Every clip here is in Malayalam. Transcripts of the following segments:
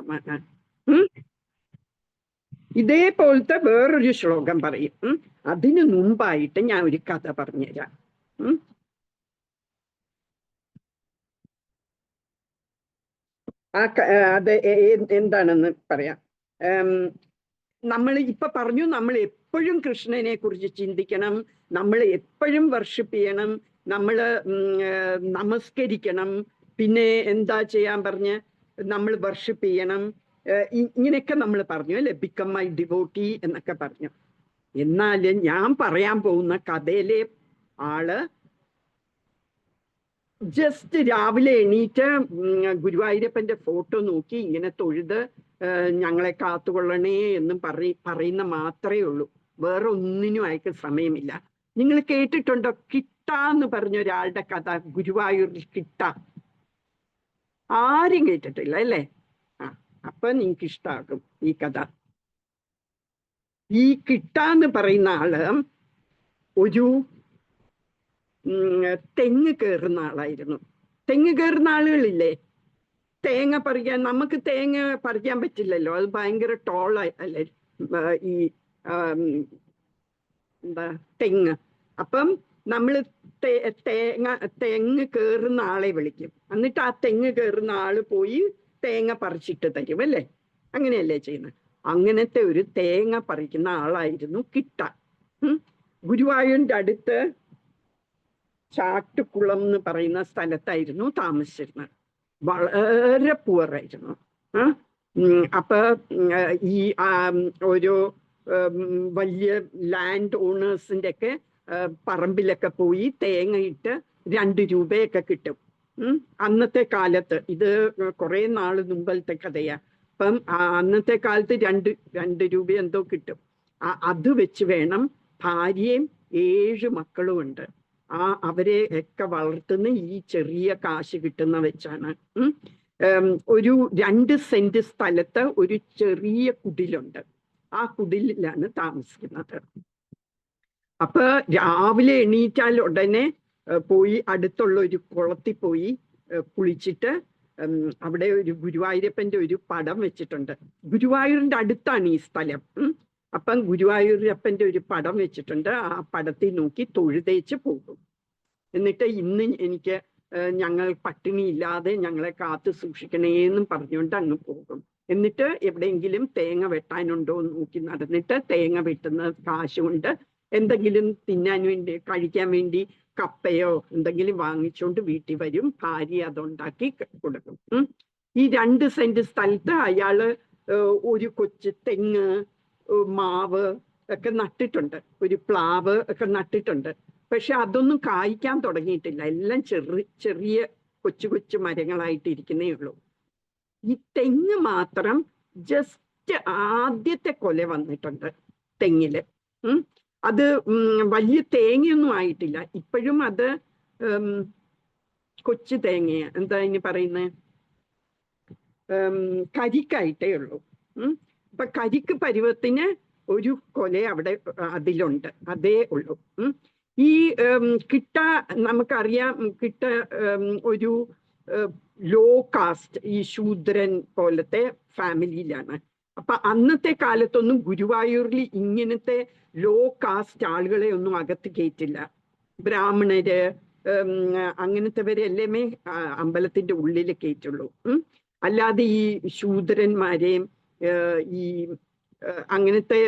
ശ്ലോകമാണ്. ഇതേപോലത്തെ വേറൊരു ശ്ലോകം പറയും. അതിനു മുമ്പായിട്ട് ഞാൻ ഒരു കഥ പറഞ്ഞുതരാം. അത് എന്താണെന്ന് പറയാം. നമ്മൾ ഇപ്പൊ പറഞ്ഞു, നമ്മൾ എപ്പോഴും കൃഷ്ണനെ കുറിച്ച് ചിന്തിക്കണം, നമ്മൾ എപ്പോഴും വർഷിപ്പ് ചെയ്യണം, നമ്മൾ നമസ്കരിക്കണം, പിന്നെ എന്താ ചെയ്യാൻ പറഞ്ഞ് നമ്മൾ വർഷിപ്പ് ചെയ്യണം, ഇങ്ങനെയൊക്കെ നമ്മൾ പറഞ്ഞു അല്ലെ, ബിക്കം മൈ ഡിവോട്ടി എന്നൊക്കെ പറഞ്ഞു. എന്നാൽ ഞാൻ പറയാൻ പോകുന്ന കഥയിലെ ആള് ജസ്റ്റ് രാവിലെ എണീറ്റ് ഗുരുവായൂരപ്പന്റെ ഫോട്ടോ നോക്കി ഇങ്ങനെ തൊഴുത് ഞങ്ങളെ കാത്തുകൊള്ളണേ എന്നും പറയുന്ന മാത്രമേ ഉള്ളൂ. വേറെ ഒന്നിനും അയക്ക് സമയമില്ല. നിങ്ങൾ കേട്ടിട്ടുണ്ടോ കിട്ട എന്ന് പറഞ്ഞ ഒരാളുടെ കഥ? ഗുരുവായൂരിൽ കിട്ട ആരും കേട്ടിട്ടില്ല അല്ലേ? അപ്പൊ നിങ്ങൾക്ക് ഇഷ്ടാകും ഈ കഥ. ഈ കിട്ട എന്ന് പറയുന്ന ആള് ഒരു തെങ്ങ് കയറുന്ന ആളായിരുന്നു. തെങ്ങ് കയറുന്ന ആളുകളില്ലേ, തേങ്ങ പറിക്കാൻ. നമുക്ക് തേങ്ങ പറിക്കാൻ പറ്റില്ലല്ലോ, അത് ഭയങ്കര ടോളായി അല്ലേ ഈ എന്താ തെങ്ങ്. അപ്പം നമ്മൾ തെങ്ങ് കയറുന്ന ആളെ വിളിക്കും. എന്നിട്ട് ആ തെങ്ങ് കയറുന്ന ആള് പോയി തേങ്ങ പറിച്ചിട്ട് തരും അല്ലേ? അങ്ങനെയല്ലേ ചെയ്യുന്നത്? അങ്ങനത്തെ ഒരു തേങ്ങ പറിക്കുന്ന ആളായിരുന്നു കിട്ട. ഗുരുവായൂരിന്റെ അടുത്ത് ചാട്ടുകുളം എന്ന് പറയുന്ന സ്ഥലത്തായിരുന്നു താമസിച്ചിരുന്നത്. വളരെ പുവറായിരുന്നു. അപ്പൊ ഈ ഒരു വലിയ ലാൻഡ് ഓണേഴ്സിന്റെ ഒക്കെ പറമ്പിലൊക്കെ പോയി തേങ്ങയിട്ട് 2 രൂപയൊക്കെ കിട്ടും. അന്നത്തെ കാലത്ത്, ഇത് കുറെ നാള് മുമ്പലത്തെ കഥയാ. അപ്പം അന്നത്തെ കാലത്ത് 2 രൂപ എന്തോ കിട്ടും. അത് വെച്ച് വേണം, ഭാര്യയും 7 മക്കളും ഉണ്ട്, അവരെ ഒക്കെ വളർത്തുന്ന ഈ ചെറിയ കാശ് കിട്ടുന്ന വെച്ചാണ്. ഒരു 2 സെന്റ് സ്ഥലത്ത് ഒരു ചെറിയ കുടിലുണ്ട്. ആ കുടിലാണ് താമസിക്കുന്നത്. അപ്പൊ രാവിലെ എണീറ്റാൽ ഉടനെ പോയി അടുത്തുള്ള ഒരു കുളത്തിൽ പോയി കുളിച്ചിട്ട് അവിടെ ഒരു ഗുരുവായൂരപ്പന്റെ ഒരു പടം വെച്ചിട്ടുണ്ട്. ഗുരുവായൂരിന്റെ അടുത്താണ് ഈ സ്ഥലം. അപ്പം ഗുരുവായൂരപ്പന്റെ ഒരു പടം വെച്ചിട്ടുണ്ട്. ആ പടത്തിൽ നോക്കി തൊഴുതേച്ച് പോകും. എന്നിട്ട് ഇന്ന് എനിക്ക് ഞങ്ങൾ പട്ടിണിയില്ലാതെ ഞങ്ങളെ കാത്തു സൂക്ഷിക്കണേന്നും പറഞ്ഞുകൊണ്ട് അങ്ങ് പോകും. എന്നിട്ട് എവിടെയെങ്കിലും തേങ്ങ വെട്ടാനുണ്ടോ എന്ന് നോക്കി നടന്നിട്ട് തേങ്ങ വെട്ടുന്ന കാശ് കൊണ്ട് എന്തെങ്കിലും തിന്നാൻ വേണ്ടി, കഴിക്കാൻ വേണ്ടി കപ്പയോ എന്തെങ്കിലും വാങ്ങിച്ചുകൊണ്ട് വീട്ടിൽ വരും. ഭാര്യ അതുണ്ടാക്കി കൊടുക്കും. ഈ 2 സെന്റ് സ്ഥലത്ത് അയാള് ഒരു കൊച്ചു തെങ്ങ്, മാവ് ഒക്കെ നട്ടിട്ടുണ്ട്, ഒരു പ്ലാവ് ഒക്കെ നട്ടിട്ടുണ്ട്. പക്ഷെ അതൊന്നും കായ്ക്കാൻ തുടങ്ങിയിട്ടില്ല. എല്ലാം ചെറിയ കൊച്ചു കൊച്ചു മരങ്ങളായിട്ട് ഇരിക്കുന്നേ ഉള്ളൂ. ഈ തെങ്ങ് മാത്രം ജസ്റ്റ് ആദ്യത്തെ കൊല വന്നിട്ടുണ്ട് തെങ്ങില്. അത് വലിയ തേങ്ങയൊന്നും ആയിട്ടില്ല. ഇപ്പോഴും അത് കൊച്ചു തേങ്ങയാ, എന്താ ഇനി പറയുന്നത്, കരിക്കായിട്ടേ ഉള്ളൂ. അപ്പൊ കരിക്ക് പരുവത്തിന് ഒരു കൊല അവിടെ അതിലുണ്ട്, അതേ ഉള്ളൂ. ഈ കിട്ട നമുക്കറിയാം, കിട്ട ഒരു ലോ കാസ്റ്റ്, ഈ ശൂദ്രൻ പോലത്തെ ഫാമിലിയിലാണ്. അപ്പൊ അന്നത്തെ കാലത്തൊന്നും ഗുരുവായൂരിൽ ഇങ്ങനത്തെ ലോ കാസ്റ്റ് ആളുകളെ ഒന്നും അകത്ത് കയറ്റില്ല. ബ്രാഹ്മണര് അങ്ങനത്തെവരെല്ലേ അമ്പലത്തിന്റെ ഉള്ളിൽ കയറ്റുള്ളൂ. അല്ലാതെ ഈ ശൂദ്രന്മാരെയും ഈ അങ്ങനത്തെ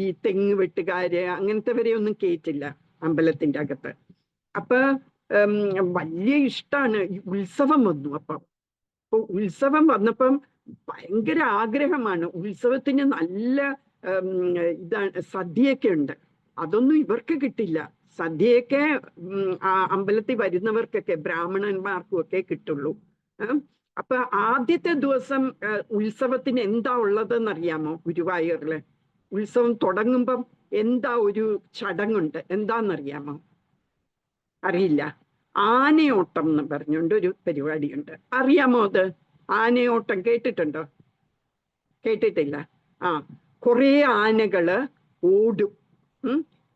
ഈ തെങ്ങ് വെട്ടുകാര് അങ്ങനത്തെവരെ ഒന്നും കയറ്റില്ല അമ്പലത്തിന്റെ അകത്ത്. അപ്പൊ വലിയ ഇഷ്ടമാണ്. ഈ ഉത്സവം വന്നു. അപ്പൊ ഉത്സവം വന്നപ്പം ഭയങ്കര ആഗ്രഹമാണ്. ഉത്സവത്തിന് നല്ല ഇതാണ്, സദ്യയൊക്കെ ഉണ്ട്. അതൊന്നും ഇവർക്ക് കിട്ടില്ല. സദ്യയൊക്കെ അമ്പലത്തിൽ വരുന്നവർക്കൊക്കെ, ബ്രാഹ്മണന്മാർക്കും ഒക്കെ കിട്ടുള്ളൂ. അപ്പൊ ആദ്യത്തെ ദിവസം ഉത്സവത്തിന് എന്താ ഉള്ളതെന്ന് അറിയാമോ? ഗുരുവായൂരില് ഉത്സവം തുടങ്ങുമ്പം എന്താ ഒരു ചടങ്ങുണ്ട്, എന്താന്നറിയാമോ? അറിയില്ല. ആനയോട്ടം എന്ന് പറഞ്ഞുകൊണ്ട് ഒരു പരിപാടിയുണ്ട്. അറിയാമോ അത്? ആനയോട്ടം കേട്ടിട്ടുണ്ടോ? കേട്ടിട്ടില്ല. കുറെ ആനകള് ഓടും.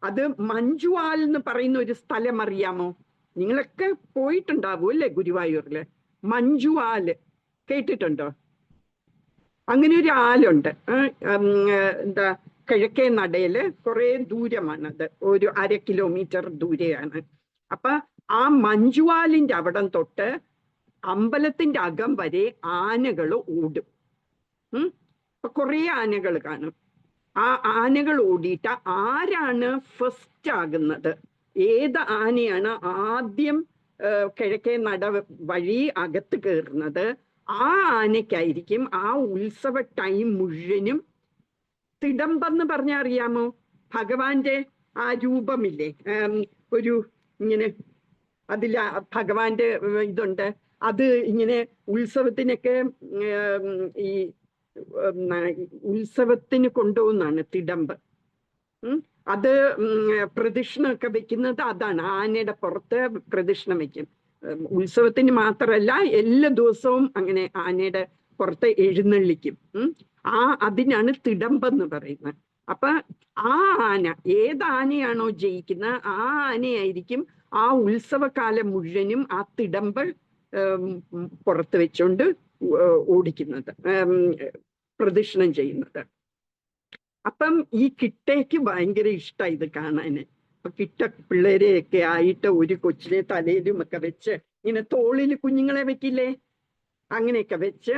അത് മഞ്ജുവാൽ എന്ന് പറയുന്ന ഒരു സ്ഥലം അറിയാമോ? നിങ്ങളൊക്കെ പോയിട്ടുണ്ടാവും അല്ലേ ഗുരുവായൂരില്? മഞ്ജുവാല് കേട്ടിട്ടുണ്ടോ? അങ്ങനെ ഒരു ആലുണ്ട്. എന്താ കിഴക്കേ നടയില് കുറെ ദൂരമാണത്, ഒരു 1/2 കിലോമീറ്റർ ദൂരെയാണ്. അപ്പൊ ആ മഞ്ജുവാലിന്റെ അവിടം തൊട്ട് അമ്പലത്തിന്റെ അകം വരെ ആനകൾ ഓടും. അപ്പൊ കുറെ ആനകൾ കാണും. ആ ആനകൾ ഓടിയിട്ട് ആരാണ് ഫസ്റ്റ് ആകുന്നത്, ഏത് ആനയാണ് ആദ്യം കിഴക്കേ നട വഴി അകത്ത് കയറുന്നത്, ആ ആനയ്ക്കായിരിക്കും ആ ഉത്സവ ടൈം മുഴുവനും തിടമ്പെന്ന് പറഞ്ഞാൽ അറിയാമോ? ഭഗവാന്റെ ആ രൂപമില്ലേ, ഒരു ഇങ്ങനെ അതിൽ ഭഗവാന്റെ ഇതുണ്ട്. അത് ഇങ്ങനെ ഉത്സവത്തിനൊക്കെ ഈ ഉത്സവത്തിന് കൊണ്ടുപോകുന്നതാണ് തിടമ്പ്. അത് പ്രദക്ഷിണമൊക്കെ വെക്കുന്നത് അതാണ്, ആനയുടെ പുറത്ത് പ്രദക്ഷിണം വെക്കും. ഉത്സവത്തിന് മാത്രമല്ല, എല്ലാ ദിവസവും അങ്ങനെ ആനയുടെ പുറത്ത് എഴുന്നള്ളിക്കും. അതിനാണ് തിടമ്പെന്ന് പറയുന്നത്. അപ്പൊ ആ ആന, ഏത് ആനയാണോ ജയിക്കുന്നത് ആ ആനയായിരിക്കും ആ ഉത്സവകാലം മുഴുവനും ആ തിടമ്പ് പുറത്ത് വെച്ചുകൊണ്ട് ഓടിക്കുന്നത്, പ്രദക്ഷിണം ചെയ്യുന്നത്. അപ്പം ഈ കിട്ടയ്ക്ക് ഭയങ്കര ഇഷ്ടമായി ഇത് കാണാന്. അപ്പൊ കിട്ട പിള്ളേരെയൊക്കെ ആയിട്ട് ഒരു കൊച്ചിനെ തലയിലും ഒക്കെ വെച്ച്, ഇങ്ങനെ തോളിൽ കുഞ്ഞുങ്ങളെ വെക്കില്ലേ, അങ്ങനെയൊക്കെ വെച്ച്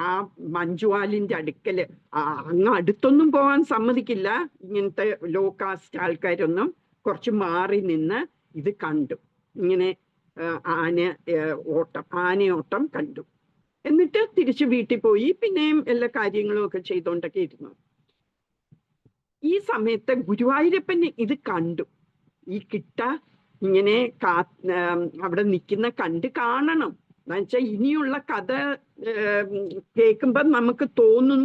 ആ മഞ്ജുവാലിന്റെ അടുക്കല്, അങ്ങ് അടുത്തൊന്നും പോകാൻ സമ്മതിക്കില്ല ഇങ്ങനത്തെ ലോ കാസ്റ്റ് ആൾക്കാരൊന്നും, കുറച്ച് മാറി നിന്ന് ഇത് കണ്ടു. ഇങ്ങനെ ആനയോട്ടം കണ്ടു. എന്നിട്ട് തിരിച്ചു വീട്ടിൽ പോയി പിന്നെയും എല്ലാ കാര്യങ്ങളും ഒക്കെ ചെയ്തോണ്ടൊക്കെ ഇരുന്നു. ഈ സമയത്ത് ഗുരുവായൂരപ്പൻ ഇത് കണ്ടു. ഈ കിട്ട ഇങ്ങനെ അവിടെ നിൽക്കുന്ന കണ്ട് കാണണം എന്നുവെച്ചാൽ ഇനിയുള്ള കഥ കേൾക്കുമ്പോ നമുക്ക് തോന്നും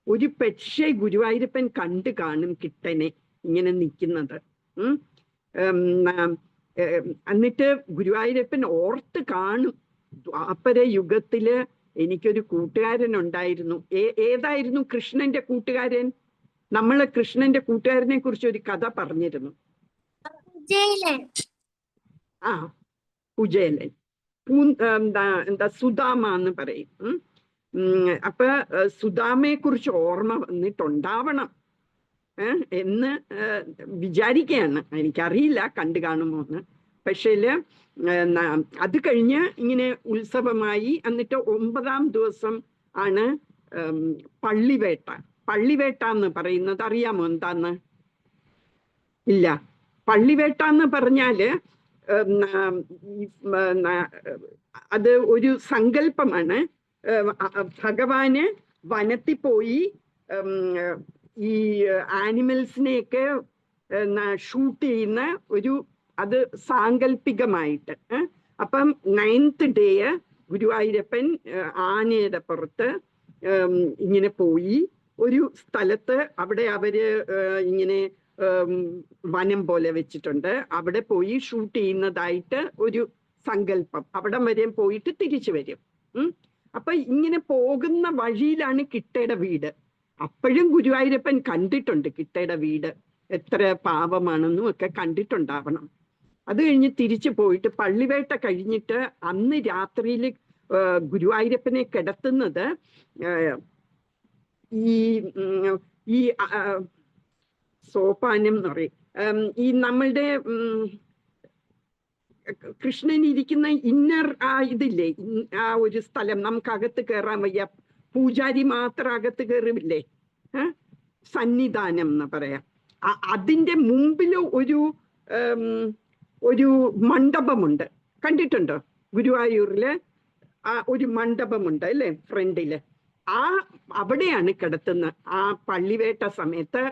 ഒരു പക്ഷേ ഗുരുവായൂരപ്പൻ കണ്ട് കാണും കിട്ടനെ ഇങ്ങനെ നിൽക്കുന്നത്. എന്നിട്ട് ഗുരുവായൂരപ്പൻ ഓർത്ത് കാണും, ദ്വാപര യുഗത്തില് എനിക്കൊരു കൂട്ടുകാരൻ ഉണ്ടായിരുന്നു. ഏതായിരുന്നു കൃഷ്ണന്റെ കൂട്ടുകാരൻ? നമ്മള് കൃഷ്ണന്റെ കൂട്ടുകാരനെ കുറിച്ച് ഒരു കഥ പറഞ്ഞിരുന്നു. ആ, കുചേലൻ. എന്താ സുദാമ എന്ന് പറയും. അപ്പൊ സുദാമയെ കുറിച്ച് ഓർമ്മ വന്നിട്ടുണ്ടാവണം എന്ന് വിചാരിക്കുകയാണ്. എനിക്കറിയില്ല കണ്ടു കാണുമോന്ന്. പക്ഷേ അത് കഴിഞ്ഞ് ഇങ്ങനെ ഉത്സവമായി. എന്നിട്ട് 9-ാം ദിവസം ആണ് പള്ളിവേട്ട. പള്ളിവേട്ട എന്ന് പറയുന്നത് അറിയാമോ എന്താന്ന്? ഇല്ല. പള്ളിവേട്ട എന്ന് പറഞ്ഞാല് അത് ഒരു സങ്കല്പമാണ്. ഭഗവാന് വനത്തിൽ പോയി ഈ ആനിമൽസിനെയൊക്കെ ഷൂട്ട് ചെയ്യുന്ന ഒരു, അത് സാങ്കല്പികമായിട്ട്. അപ്പം 9th ഡേ ഗുരുവായൂരപ്പൻ ആനയുടെ പുറത്ത് ഇങ്ങനെ പോയി ഒരു സ്ഥലത്ത്, അവിടെ അവര് ഇങ്ങനെ വനം പോലെ വെച്ചിട്ടുണ്ട്, അവിടെ പോയി ഷൂട്ട് ചെയ്യുന്നതായിട്ട് ഒരു സങ്കല്പം. അവിടം വരെ പോയിട്ട് തിരിച്ചു വരും. അപ്പൊ ഇങ്ങനെ പോകുന്ന വഴിയിലാണ് കിട്ടയുടെ വീട്. അപ്പോഴും ഗുരുവായൂരപ്പൻ കണ്ടിട്ടുണ്ട് കിട്ടയുടെ വീട് എത്ര പാവമാണെന്നും ഒക്കെ കണ്ടിട്ടുണ്ടാവണം. അത് കഴിഞ്ഞ് തിരിച്ചു പോയിട്ട് പള്ളിവേട്ട കഴിഞ്ഞിട്ട് അന്ന് രാത്രിയിൽ ഗുരുവായൂരപ്പനെ കിടത്തുന്നത് ഈ സോപാനം എന്ന് പറയും. ഈ നമ്മളുടെ കൃഷ്ണൻ ഇരിക്കുന്ന ഇന്നർ ഇതില്ലേ, ആ ഒരു സ്ഥലം, നമുക്കകത്ത് കയറാൻ വയ്യ, പൂജാരി മാത്രം അകത്ത് കയറില്ലേ, സന്നിധാനം എന്ന് പറയാം. അതിന്റെ മുമ്പിൽ ഒരു മണ്ഡപമുണ്ട്, കണ്ടിട്ടുണ്ടോ? ഗുരുവായൂരില് ഒരു മണ്ഡപമുണ്ട് അല്ലേ ഫ്രണ്ടില്. അവിടെയാണ് കിടത്തുന്നത്. ആ പള്ളിവേട്ട സമയത്ത്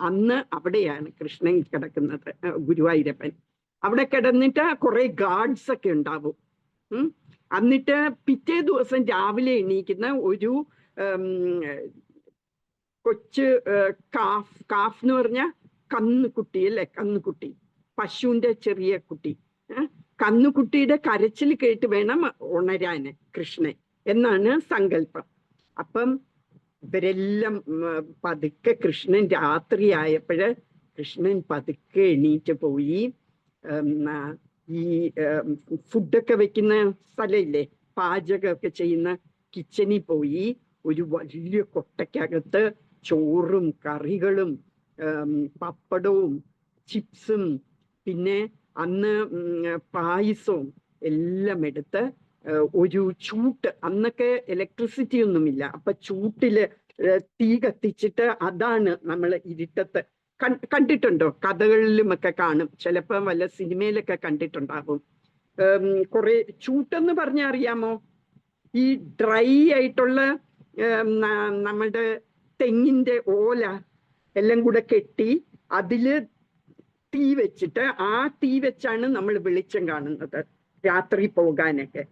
അന്ന് അവിടെയാണ് കൃഷ്ണൻ കിടക്കുന്നത്, ഗുരുവായൂരപ്പൻ. അവിടെ കിടന്നിട്ട് കുറെ ഗാർഡ്സ് ഒക്കെ ഉണ്ടാവും. എന്നിട്ട് പിറ്റേ ദിവസം രാവിലെ എണീക്കുന്ന ഒരു കൊച്ചു കാഫ് എന്ന് പറഞ്ഞ കന്നുകുട്ടി അല്ലെ, കന്നുകുട്ടി, പശുവിന്റെ ചെറിയ കുട്ടി. കന്നുകുട്ടിയുടെ കരച്ചിൽ കേട്ട് വേണം ഉണരാന് കൃഷ്ണൻ എന്നാണ് സങ്കല്പം. അപ്പം ഇവരെല്ലാം പതുക്കെ, കൃഷ്ണൻ രാത്രിയായപ്പോഴ് കൃഷ്ണൻ പതുക്കെ എണീറ്റ് പോയി ഈ ഫുഡൊക്കെ വെക്കുന്ന സ്ഥലമില്ലേ, പാചകമൊക്കെ ചെയ്യുന്ന കിച്ചണിൽ പോയി ഒരു വലിയ കൊട്ടയ്ക്കകത്ത് ചോറും കറികളും പപ്പടവും ചിപ്സും പിന്നെ അന്ന് പായസവും എല്ലാം എടുത്ത് ഒരു ചൂട്ട്, അന്നൊക്കെ ഇലക്ട്രിസിറ്റി ഒന്നുമില്ല, അപ്പൊ ചൂട്ടില് തീ കത്തിച്ചിട്ട് അതാണ് നമ്മൾ ഇരുട്ടത്ത് കണ്ടിട്ടുണ്ടോ? കഥകളിലുമൊക്കെ കാണും, ചിലപ്പോൾ വല്ല സിനിമയിലൊക്കെ കണ്ടിട്ടുണ്ടാകും. കുറെ ചൂട്ടെന്ന് പറഞ്ഞാൽ അറിയാമോ? ഈ ഡ്രൈ ആയിട്ടുള്ള നമ്മുടെ തെങ്ങിന്റെ ഓല എല്ലാം കൂടെ കെട്ടി അതില് തീ വെച്ചിട്ട് ആ തീ വെച്ചാണ് നമ്മൾ വെളിച്ചം കാണുന്നത് രാത്രി പോകാനൊക്കെ.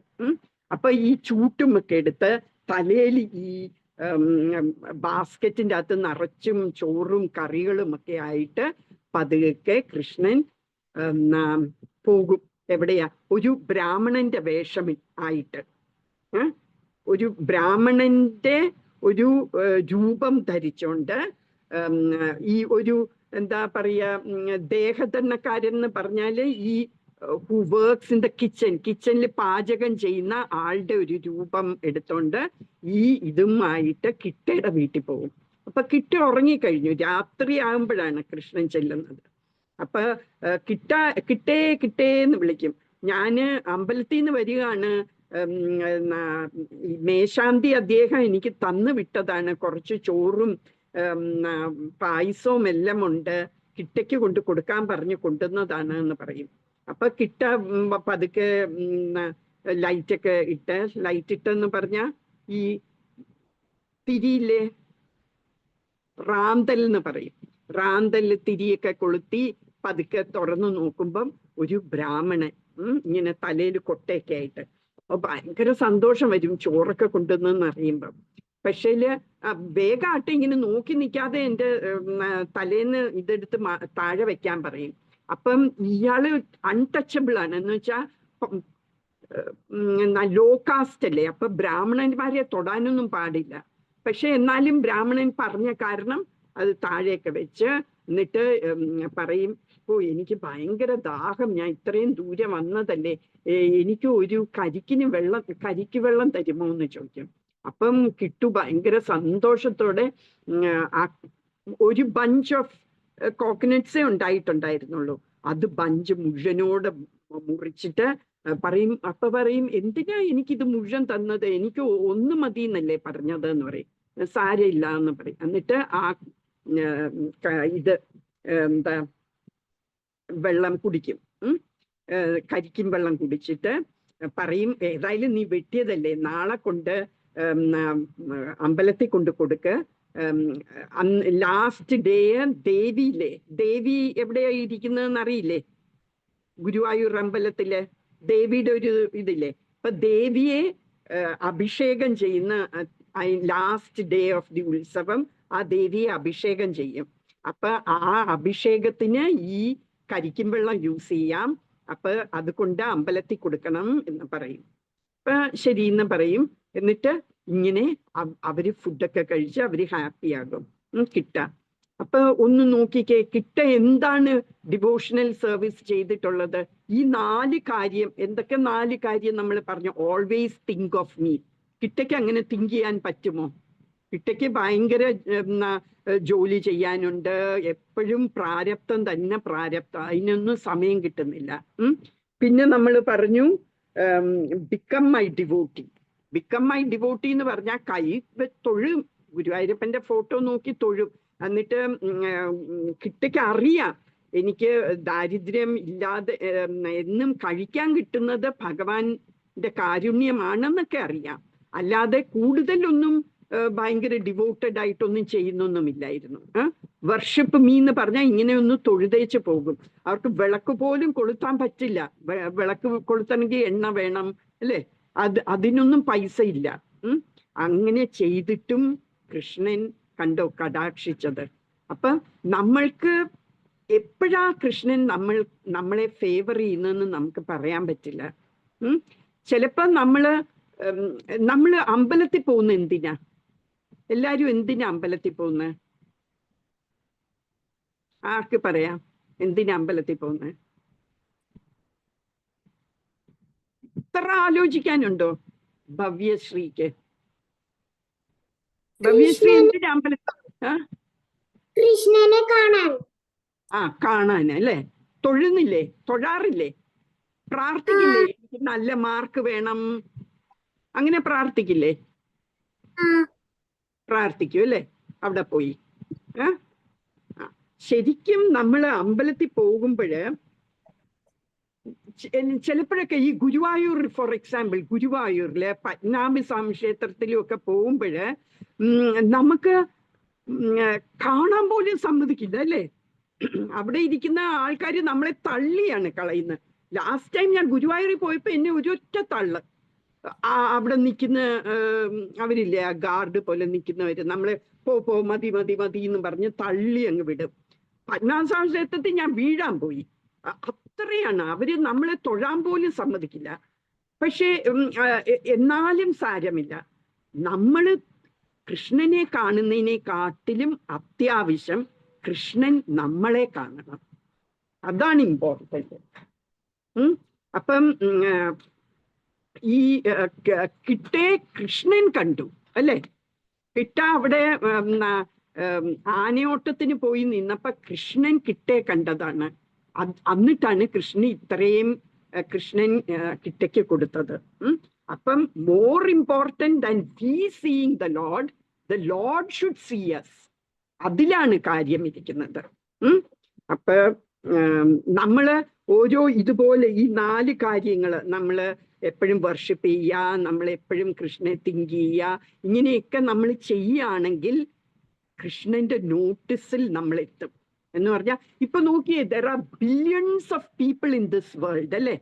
അപ്പൊ ഈ ചൂട്ടുമൊക്കെ എടുത്ത് തലയിൽ ഈ ബാസ്ക്കറ്റിന്റെ അകത്ത് നിറച്ചും ചോറും കറികളും ഒക്കെ ആയിട്ട് പതുക്കെ കൃഷ്ണൻ പോകും. എവിടെയാ? ഒരു ബ്രാഹ്മണന്റെ വേഷം ആയിട്ട്, ഒരു ബ്രാഹ്മണന്റെ ഒരു രൂപം ധരിച്ചോണ്ട്, ഈ ഒരു എന്താ പറയാ, ദേഹദണ്ഡക്കാരെന്ന് പറഞ്ഞാല് ഈ ഹു വർക്ക്സ് ഇൻ ദ കിച്ചണിൽ പാചകം ചെയ്യുന്ന ആളുടെ ഒരു രൂപം എടുത്തോണ്ട് ഈ ഇതുമായിട്ട് കിട്ടയുടെ വീട്ടിൽ പോകും. അപ്പൊ കിട്ട ഉറങ്ങിക്കഴിഞ്ഞു, രാത്രി ആകുമ്പോഴാണ് കൃഷ്ണൻ ചെല്ലുന്നത്. അപ്പൊ കിട്ടേ കിട്ടേന്ന് വിളിക്കും. ഞാന് അമ്പലത്തിൽ നിന്ന് വരികയാണ്, മേശാന്തി അദ്ദേഹം എനിക്ക് തന്നു വിട്ടതാണ്, കുറച്ച് ചോറും പായസവും എല്ലാം ഉണ്ട്, കിട്ടയ്ക്ക് കൊണ്ട് കൊടുക്കാൻ പറഞ്ഞു കൊണ്ടുവന്നതാണ് എന്ന് പറയും. അപ്പൊ കിട്ട പതുക്കെ ലൈറ്റ് ഇട്ടെന്ന് പറഞ്ഞ ഈ തിരിയില്ലേ, റാന്തൽ എന്ന് പറയും, റാന്തലില് തിരിയൊക്കെ കൊളുത്തി പതുക്കെ തുറന്നു നോക്കുമ്പം ഒരു ബ്രാഹ്മണൻ ഇങ്ങനെ തലയിൽ കൊട്ടയൊക്കെ ആയിട്ട്. അപ്പൊ ഭയങ്കര സന്തോഷം വരും ചോറൊക്കെ കൊണ്ടുവന്നെന്ന് അറിയുമ്പം. പക്ഷേല് വേഗമായിട്ട് ഇങ്ങനെ നോക്കി നിൽക്കാതെ എൻ്റെ തലേന്ന് ഇതെടുത്ത് താഴെ വെക്കാൻ പറയും. അപ്പം ഇയാള് അൺടച്ചബിൾ ആണ്, എന്ന് വെച്ചാൽ ലോ കാസ്റ്റ് അല്ലേ, അപ്പൊ ബ്രാഹ്മണന്മാരെ തൊടാനൊന്നും പാടില്ല. പക്ഷെ എന്നാലും ബ്രാഹ്മണൻ പറഞ്ഞ കാരണം അത് താഴെയൊക്കെ വെച്ച് എന്നിട്ട് പറയും, ഓ എനിക്ക് ഭയങ്കര ദാഹം, ഞാൻ ഇത്രയും ദൂരെ വന്നതല്ലേ, എനിക്ക് ഒരു കരിക്ക് വെള്ളം തരുമോ എന്ന് ചോദിക്കും. അപ്പം കിട്ടു ഭയങ്കര സന്തോഷത്തോടെ ഒരു ബഞ്ച് ഓഫ് കോക്കനട്ട്സേ ഉണ്ടായിട്ടുണ്ടായിരുന്നുള്ളൂ, അത് ബഞ്ച് മുഴുവനോടെ മുറിച്ചിട്ട് പറയും. അപ്പൊ പറയും, എന്തിനാ എനിക്കിത് മുഴുവൻ തന്നത്, എനിക്ക് ഒന്ന് മതി എന്നല്ലേ പറഞ്ഞത് എന്ന് പറയും. സാരമില്ല എന്ന് പറയും. എന്നിട്ട് ആ ഇത് എന്താ വെള്ളം കുടിക്കും, കരിക്കും വെള്ളം കുടിച്ചിട്ട് പറയും, ഏതായാലും നീ വെട്ടിയതല്ലേ, നാളെ കൊണ്ട് അമ്പലത്തിൽ കൊണ്ട് കൊടുക്ക്. ലാസ്റ്റ് ഡേ ദേവി എവിടെയാ ഇരിക്കുന്നതെന്ന് അറിയില്ലേ? ഗുരുവായൂർ അമ്പലത്തില് ദേവിയുടെ ഒരു ഇതില്ലേ, അപ്പൊ ദേവിയെ അഭിഷേകം ചെയ്യുന്ന ലാസ്റ്റ് ഡേ ഓഫ് ദി ഉത്സവം ആ ദേവിയെ അഭിഷേകം ചെയ്യും. അപ്പൊ ആ അഭിഷേകത്തിന് ഈ കരിക്കും വെള്ളം യൂസ് ചെയ്യാം, അപ്പൊ അതുകൊണ്ട് അമ്പലത്തിൽ കൊടുക്കണം എന്ന് പറയും. അപ്പൊ ശരി എന്ന് പറയും. എന്നിട്ട് ഇങ്ങനെ അവര് ഫുഡൊക്കെ കഴിച്ച് അവര് ഹാപ്പി ആകും. കിട്ട അപ്പൊ ഒന്ന് നോക്കിക്കേ, കിട്ട എന്താണ് ഡിവോഷണൽ സർവീസ് ചെയ്തിട്ടുള്ളത്? ഈ 4 കാര്യം. എന്തൊക്കെ 4 കാര്യം നമ്മൾ പറഞ്ഞു? Always think of me. കിട്ടയ്ക്ക് അങ്ങനെ തിങ്ക് ചെയ്യാൻ പറ്റുമോ? കിട്ടയ്ക്ക് ഭയങ്കര ജോലി ചെയ്യാനുണ്ട്, എപ്പോഴും പ്രാരബ്ധം തന്നെ പ്രാരബ്ധം, അതിനൊന്നും സമയം കിട്ടുന്നില്ല. പിന്നെ നമ്മൾ പറഞ്ഞു become my devotee. Become my devotee എന്ന് പറഞ്ഞാൽ കൈ തൊഴും, ഗുരുവായൂരപ്പന്റെ ഫോട്ടോ നോക്കി തൊഴും. എന്നിട്ട് കിട്ടയ്ക്ക് അറിയാം എനിക്ക് ദാരിദ്ര്യം ഇല്ലാതെ എന്നും കഴിക്കാൻ കിട്ടുന്നത് ഭഗവാന്റെ കാരുണ്യമാണെന്നൊക്കെ അറിയാം. അല്ലാതെ കൂടുതലൊന്നും ഭയങ്കര ഡിവോട്ടഡ് ആയിട്ടൊന്നും ചെയ്യുന്നൊന്നുമില്ലായിരുന്നു. വർഷിപ്പ് മീ എന്ന് പറഞ്ഞാൽ ഇങ്ങനെ ഒന്ന് തൊഴുതേച്ച് പോകും. അവർക്ക് വിളക്ക് പോലും കൊളുത്താൻ പറ്റില്ല, വിളക്ക് കൊളുത്തണമെങ്കിൽ എണ്ണ വേണം അല്ലേ, അതിനൊന്നും പൈസ ഇല്ല. അങ്ങനെ ചെയ്തിട്ടും കൃഷ്ണൻ കണ്ടോ കടാക്ഷിച്ചത്. അപ്പൊ നമ്മൾക്ക് എപ്പോഴാ കൃഷ്ണൻ നമ്മളെ ഫേവർ ചെയ്യുന്നതെന്ന് നമുക്ക് പറയാൻ പറ്റില്ല. ചിലപ്പോ നമ്മള് അമ്പലത്തിൽ പോകുന്ന എന്തിനാ? എല്ലാരും എന്തിനാ അമ്പലത്തിൽ പോകുന്നത്? ആർക്ക് പറയാം എന്തിനാ അമ്പലത്തിൽ പോകുന്നത്? ഇത്ര ആലോചിക്കാനുണ്ടോ ഭവ്യശ്രീക്ക്? ഭവ്യശ്രീ എന്തിനാ അമ്പലത്തിൽ? കൃഷ്ണനെ കാണാൻ. കാണാൻ അല്ലേ? തൊഴുന്നില്ലേ? തൊഴാറില്ലേ? പ്രാർത്ഥിക്കില്ലേ? എനിക്ക് നല്ല മാർക്ക് വേണം, അങ്ങനെ പ്രാർത്ഥിക്കില്ലേ? പ്രാർത്ഥിക്കും അല്ലേ അവിടെ പോയി? ശരിക്കും നമ്മൾ അമ്പലത്തിൽ പോകുമ്പോഴ് ചിലപ്പോഴൊക്കെ ഈ ഗുരുവായൂർ, ഫോർ എക്സാമ്പിൾ, ഗുരുവായൂരില് പത്മനാഭസ്വാമി ക്ഷേത്രത്തിലും ഒക്കെ പോകുമ്പോഴ് നമുക്ക് കാണാൻ പോലും സമ്മതിക്കില്ല അല്ലേ? അവിടെ ഇരിക്കുന്ന ആൾക്കാർ നമ്മളെ തള്ളിയാണ് കളയുന്നത്. ലാസ്റ്റ് ടൈം ഞാൻ ഗുരുവായൂരിൽ പോയപ്പോ എന്നെ ഒരൊറ്റ തള്ള്. അവിടെ നിൽക്കുന്ന അവരില്ലേ, ആ ഗാർഡ് പോലെ നിൽക്കുന്നവര് നമ്മളെ പോ മതി മതി മതി എന്ന് പറഞ്ഞ് തള്ളി അങ്ങ് വിടും. പത്മനാഭസ്വാമി ക്ഷേത്രത്തിൽ ഞാൻ വീഴാൻ പോയി. അത്രയാണ്, അവര് നമ്മളെ തൊഴാൻ പോലും സമ്മതിക്കില്ല. പക്ഷേ എന്നാലും സാരമില്ല, നമ്മള് കൃഷ്ണനെ കാണുന്നതിനെക്കാട്ടിലും അത്യാവശ്യം കൃഷ്ണൻ നമ്മളെ കാണണം. അതാണ് ഇമ്പോർട്ടന്റ്. അപ്പം ഈ കിട്ടേ കൃഷ്ണൻ കണ്ടു അല്ലേ? കിട്ട അവിടെ ആനയോട്ടത്തിന് പോയി നിന്നപ്പോ കൃഷ്ണൻ കിട്ടേ കണ്ടതാണ്. എന്നിട്ടാണ് കൃഷ്ണൻ കിട്ടയ്ക്ക് കൊടുത്തത്. അപ്പം more important than we seeing the lord should see us. അതിലാണ് കാര്യം ഇരിക്കുന്നത്. അപ്പൊ നമ്മള് ഓരോ ഇതുപോലെ ഈ 4 കാര്യങ്ങള് നമ്മള് എപ്പോഴും വർഷിപ്പ് ചെയ്യുക, നമ്മൾ എപ്പോഴും കൃഷ്ണനെ തിങ്ക് ചെയ്യുക, ഇങ്ങനെയൊക്കെ നമ്മൾ ചെയ്യുകയാണെങ്കിൽ കൃഷ്ണന്റെ നോട്ടീസിൽ നമ്മൾ എത്തും. എന്ന് പറഞ്ഞാൽ ഇപ്പൊ നോക്കിയേ, there are billions of people in this world അല്ലേ?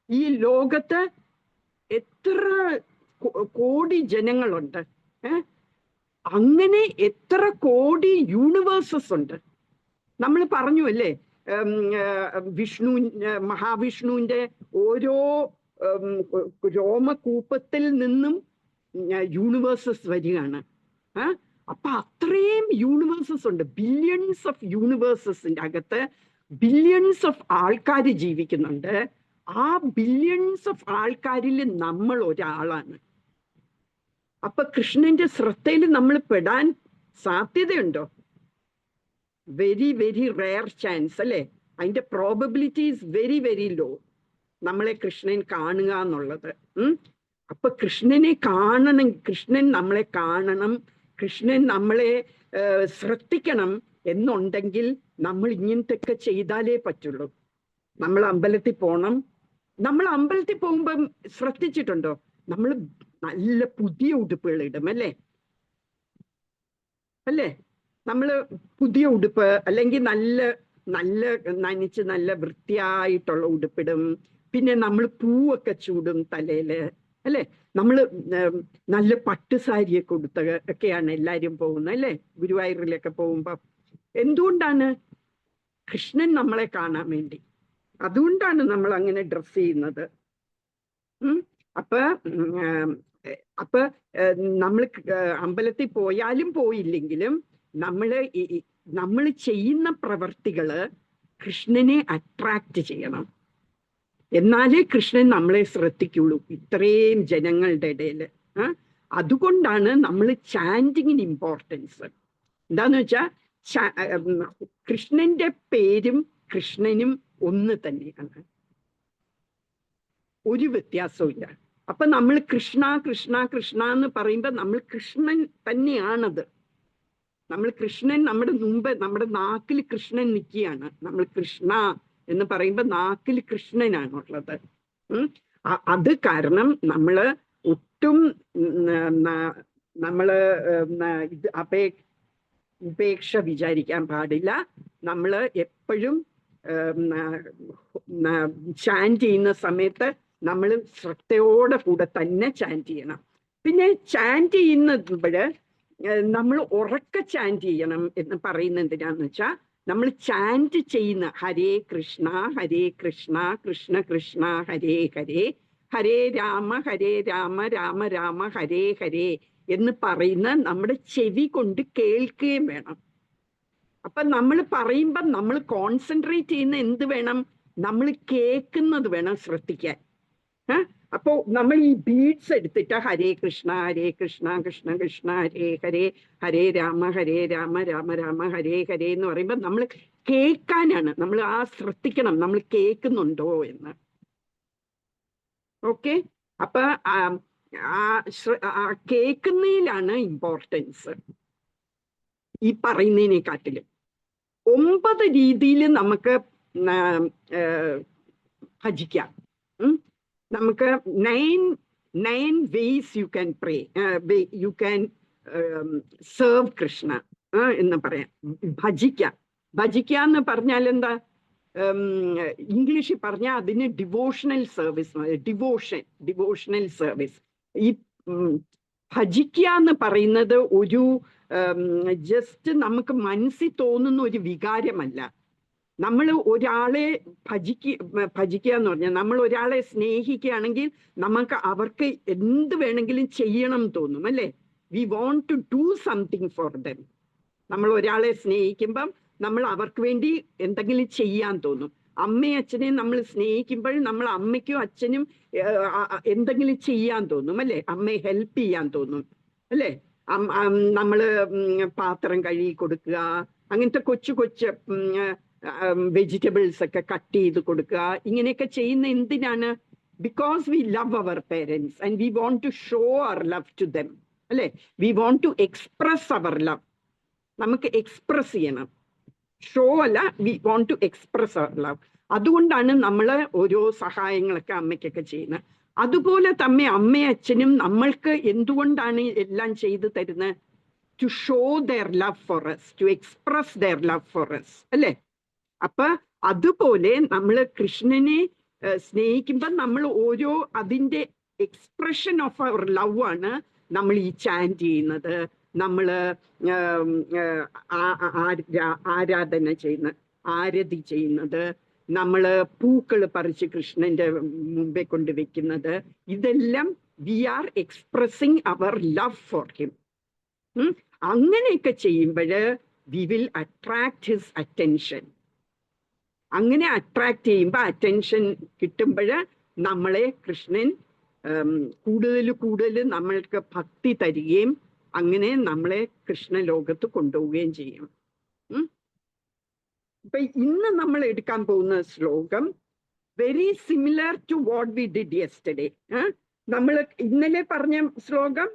ഈ ലോകത്ത് എത്ര കോടി ജനങ്ങളുണ്ട്? അങ്ങനെ എത്ര കോടി യൂണിവേഴ്സസ് ഉണ്ട്. നമ്മൾ പറഞ്ഞു അല്ലേ, മഹാവിഷ്ണുവിന്റെ ഓരോ രോമകൂപത്തിൽ നിന്നും യൂണിവേഴ്സസ് വരികയാണ്. അപ്പൊ അത്രയും യൂണിവേഴ്സസ് ഉണ്ട്. ബില്യൺസ് ഓഫ് യൂണിവേഴ്സസിന്റെ അകത്ത് ബില്യൺസ് ഓഫ് ആൾക്കാർ ജീവിക്കുന്നുണ്ട്. ആ ബില്യൺസ് ഓഫ് ആൾക്കാരിൽ നമ്മൾ ഒരാളാണ്. അപ്പൊ കൃഷ്ണന്റെ ശ്രദ്ധയിൽ നമ്മൾ പെടാൻ സാധ്യതയുണ്ടോ? വെരി വെരി റെയർ ചാൻസ് അല്ലേ? അതിന്റെ probability is very very low, നമ്മളെ കൃഷ്ണൻ കാണുക എന്നുള്ളത്. അപ്പൊ കൃഷ്ണനെ കാണണം, കൃഷ്ണൻ നമ്മളെ കാണണം, കൃഷ്ണൻ നമ്മളെ ശ്രദ്ധിക്കണം എന്നുണ്ടെങ്കിൽ നമ്മൾ ഇങ്ങനത്തെയൊക്കെ ചെയ്താലേ പറ്റുള്ളൂ. നമ്മൾ അമ്പലത്തിൽ പോകണം. നമ്മൾ അമ്പലത്തിൽ പോകുമ്പം ശ്രദ്ധിച്ചിട്ടുണ്ടോ, നമ്മൾ നല്ല പുതിയ ഉടുപ്പുകൾ ഇടും അല്ലേ? നമ്മള് പുതിയ ഉടുപ്പ്, അല്ലെങ്കിൽ നല്ല നല്ല നനച്ച് നല്ല വൃത്തിയായിട്ടുള്ള ഉടുപ്പിടും. പിന്നെ നമ്മൾ പൂവൊക്കെ ചൂടും തലയില് അല്ലേ? നമ്മള് നല്ല പട്ടുസാരിയൊക്കെ ഉടുത്ത ഒക്കെയാണ് എല്ലാരും പോകുന്നത് അല്ലേ? ഗുരുവായൂരിലൊക്കെ പോകുമ്പോ എന്തുകൊണ്ടാണ്? കൃഷ്ണൻ നമ്മളെ കാണാൻ വേണ്ടി. അതുകൊണ്ടാണ് നമ്മൾ അങ്ങനെ ഡ്രസ് ചെയ്യുന്നത്. അപ്പൊ നമ്മൾ അമ്പലത്തിൽ പോയാലും പോയില്ലെങ്കിലും നമ്മൾ ചെയ്യുന്ന പ്രവർത്തികള് കൃഷ്ണനെ അട്രാക്ട് ചെയ്യണം. എന്നാലേ കൃഷ്ണൻ നമ്മളെ ശ്രദ്ധിക്കുള്ളൂ ഇത്രയും ജനങ്ങളുടെ ഇടയിൽ. അതുകൊണ്ടാണ് നമ്മൾ ചാൻറ്റിങ്ങിന് ഇമ്പോർട്ടൻസ്. എന്താന്ന് വെച്ചാൽ കൃഷ്ണന്റെ പേരും കൃഷ്ണനും ഒന്ന് തന്നെയാണ്, ഒരു വ്യത്യാസവും ഇല്ല. അപ്പൊ നമ്മൾ കൃഷ്ണ കൃഷ്ണ കൃഷ്ണ എന്ന് പറയുമ്പോൾ നമ്മൾ കൃഷ്ണൻ തന്നെയാണത്. നമ്മൾ കൃഷ്ണൻ നമ്മുടെ മുമ്പ് നമ്മുടെ നാക്കിൽ കൃഷ്ണൻ നിൽക്കുകയാണ്. നമ്മൾ കൃഷ്ണ എന്ന് പറയുമ്പോൾ നാക്കിൽ കൃഷ്ണനാണുള്ളത്. അത് കാരണം നമ്മള് ഒട്ടും നമ്മള് ഇത് ഉപേക്ഷ വിചാരിക്കാൻ പാടില്ല. നമ്മള് എപ്പോഴും ചാൻറ്റ് ചെയ്യുന്ന സമയത്ത് നമ്മൾ ശ്രദ്ധയോടെ കൂടെ തന്നെ ചാൻറ്റ് ചെയ്യണം. പിന്നെ ചാൻറ്റ് ചെയ്യുന്നപ്പോഴ് നമ്മൾ ഉറക്കെ ചാൻറ്റ് ചെയ്യണം എന്ന് പറയുന്നത് എന്തിനാന്ന് വെച്ചാൽ, നമ്മൾ ചാൻറ്റ് ചെയ്യുന്ന ഹരേ കൃഷ്ണ കൃഷ്ണ കൃഷ്ണ ഹരേ ഹരേ, ഹരേ രാമ രാമ രാമ ഹരേ ഹരേ എന്ന് പറയുന്ന നമ്മുടെ ചെവി കൊണ്ട് കേൾക്കുകയും വേണം. അപ്പൊ നമ്മൾ പറയുമ്പം നമ്മൾ കോൺസെൻട്രേറ്റ് ചെയ്യുന്ന എന്ത് വേണം? നമ്മൾ കേൾക്കുന്നത് വേണം ശ്രദ്ധിക്കാൻ. അപ്പോ നമ്മൾ ഈ ബീഡ്സ് എടുത്തിട്ട് ഹരേ കൃഷ്ണ കൃഷ്ണ കൃഷ്ണ ഹരേ ഹരേ, ഹരേ രാമ രാമ രാമ ഹരേ ഹരേ എന്ന് പറയുമ്പോൾ നമ്മൾ കേൾക്കാനാണ്, നമ്മൾ ആ ശ്രദ്ധിക്കണം നമ്മൾ കേൾക്കുന്നുണ്ടോ എന്ന്. ഓക്കെ, അപ്പൊ കേൾക്കുന്നതിലാണ് ഇമ്പോർട്ടൻസ് ഈ പറയുന്നതിനെക്കാട്ടിലും. 9 രീതിയിൽ നമുക്ക് ഭജിക്കാം. നമുക്ക് 9 ways you can pray, you can serve Krishna എന്ന് പറയാം. ഭജിക്കുക എന്ന് പറഞ്ഞാൽ എന്താ? ഇംഗ്ലീഷിൽ പറഞ്ഞാൽ അതിന് ഡിവോഷണൽ സർവീസ്, ഡിവോഷണൽ സർവീസ്. ഈ ഭജിക്കുക എന്ന് പറയുന്നത് ഒരു ജസ്റ്റ് നമുക്ക് മനസ്സിൽ തോന്നുന്ന ഒരു വികാരമല്ല. നമ്മൾ ഒരാളെ ഭജിക്കുക എന്ന് പറഞ്ഞാൽ നമ്മൾ ഒരാളെ സ്നേഹിക്കുകയാണെങ്കിൽ നമുക്ക് അവർക്ക് എന്ത് വേണമെങ്കിലും ചെയ്യണം തോന്നും, അല്ലേ? We want to do something for them. നമ്മൾ ഒരാളെ സ്നേഹിക്കുമ്പം നമ്മൾ അവർക്ക് വേണ്ടി എന്തെങ്കിലും ചെയ്യാൻ തോന്നും. അമ്മയും അച്ഛനെയും നമ്മൾ സ്നേഹിക്കുമ്പോൾ നമ്മൾ അമ്മയ്ക്കും അച്ഛനും എന്തെങ്കിലും ചെയ്യാൻ തോന്നും, അല്ലേ? അമ്മയെ ഹെൽപ്പ് ചെയ്യാൻ തോന്നും, അല്ലേ? നമ്മള് പാത്രം കഴുകി കൊടുക്കുക, അങ്ങനത്തെ കൊച്ചു വെജിറ്റബിൾസ് ഒക്കെ കട്ട് ചെയ്ത് കൊടുക്കുക, ഇങ്ങനെയൊക്കെ ചെയ്യുന്ന എന്തിനാണ്? Because we love our parents and we want to show our love to them, അല്ലേ? We want to express our love. നമുക്ക് എക്സ്പ്രസ് ചെയ്യണം, ഷോ അല്ല, we want to express our love. അതുകൊണ്ടാണ് നമ്മൾ ഓരോ സഹായങ്ങളൊക്കെ അമ്മയ്ക്കൊക്കെ ചെയ്യുന്നത്. അതുപോലെ തന്നെ അമ്മയും അച്ഛനും നമ്മൾക്ക് എന്തുകൊണ്ടാണ് എല്ലാം ചെയ്തു തരുന്നത്? To show their love for us, to express their love for us, അല്ലേ? അപ്പൊ അതുപോലെ നമ്മൾ കൃഷ്ണനെ സ്നേഹിക്കുമ്പോൾ നമ്മൾ ഓരോ അതിൻ്റെ എക്സ്പ്രഷൻ ഓഫ് അവർ ലവ് ആണ് നമ്മൾ ഈ ചാൻറ്റ് ചെയ്യുന്നത്, നമ്മൾ ആരാധന ചെയ്യുന്ന, ആരതി ചെയ്യുന്നത്, നമ്മൾ പൂക്കൾ പറിച്ച് കൃഷ്ണന്റെ മുമ്പേ കൊണ്ടുവയ്ക്കുന്നത്. ഇതെല്ലാം we are expressing our love for him. അങ്ങനെയൊക്കെ ചെയ്യുമ്പോൾ we will attract his attention. അങ്ങനെ അട്രാക്ട് ചെയ്യുമ്പോൾ, അറ്റൻഷൻ കിട്ടുമ്പോൾ നമ്മളെ കൃഷ്ണൻ കൂടുതൽ നമ്മൾക്ക് ഭക്തി തരികയും അങ്ങനെ നമ്മളെ കൃഷ്ണ ലോകത്ത് കൊണ്ടുപോവുകയും ചെയ്യും. ഇപ്പൊ ഇന്ന് നമ്മൾ എടുക്കാൻ പോകുന്ന ശ്ലോകം very similar to what we did yesterday. നമ്മൾ ഇന്നലെ പറഞ്ഞ ശ്ലോകം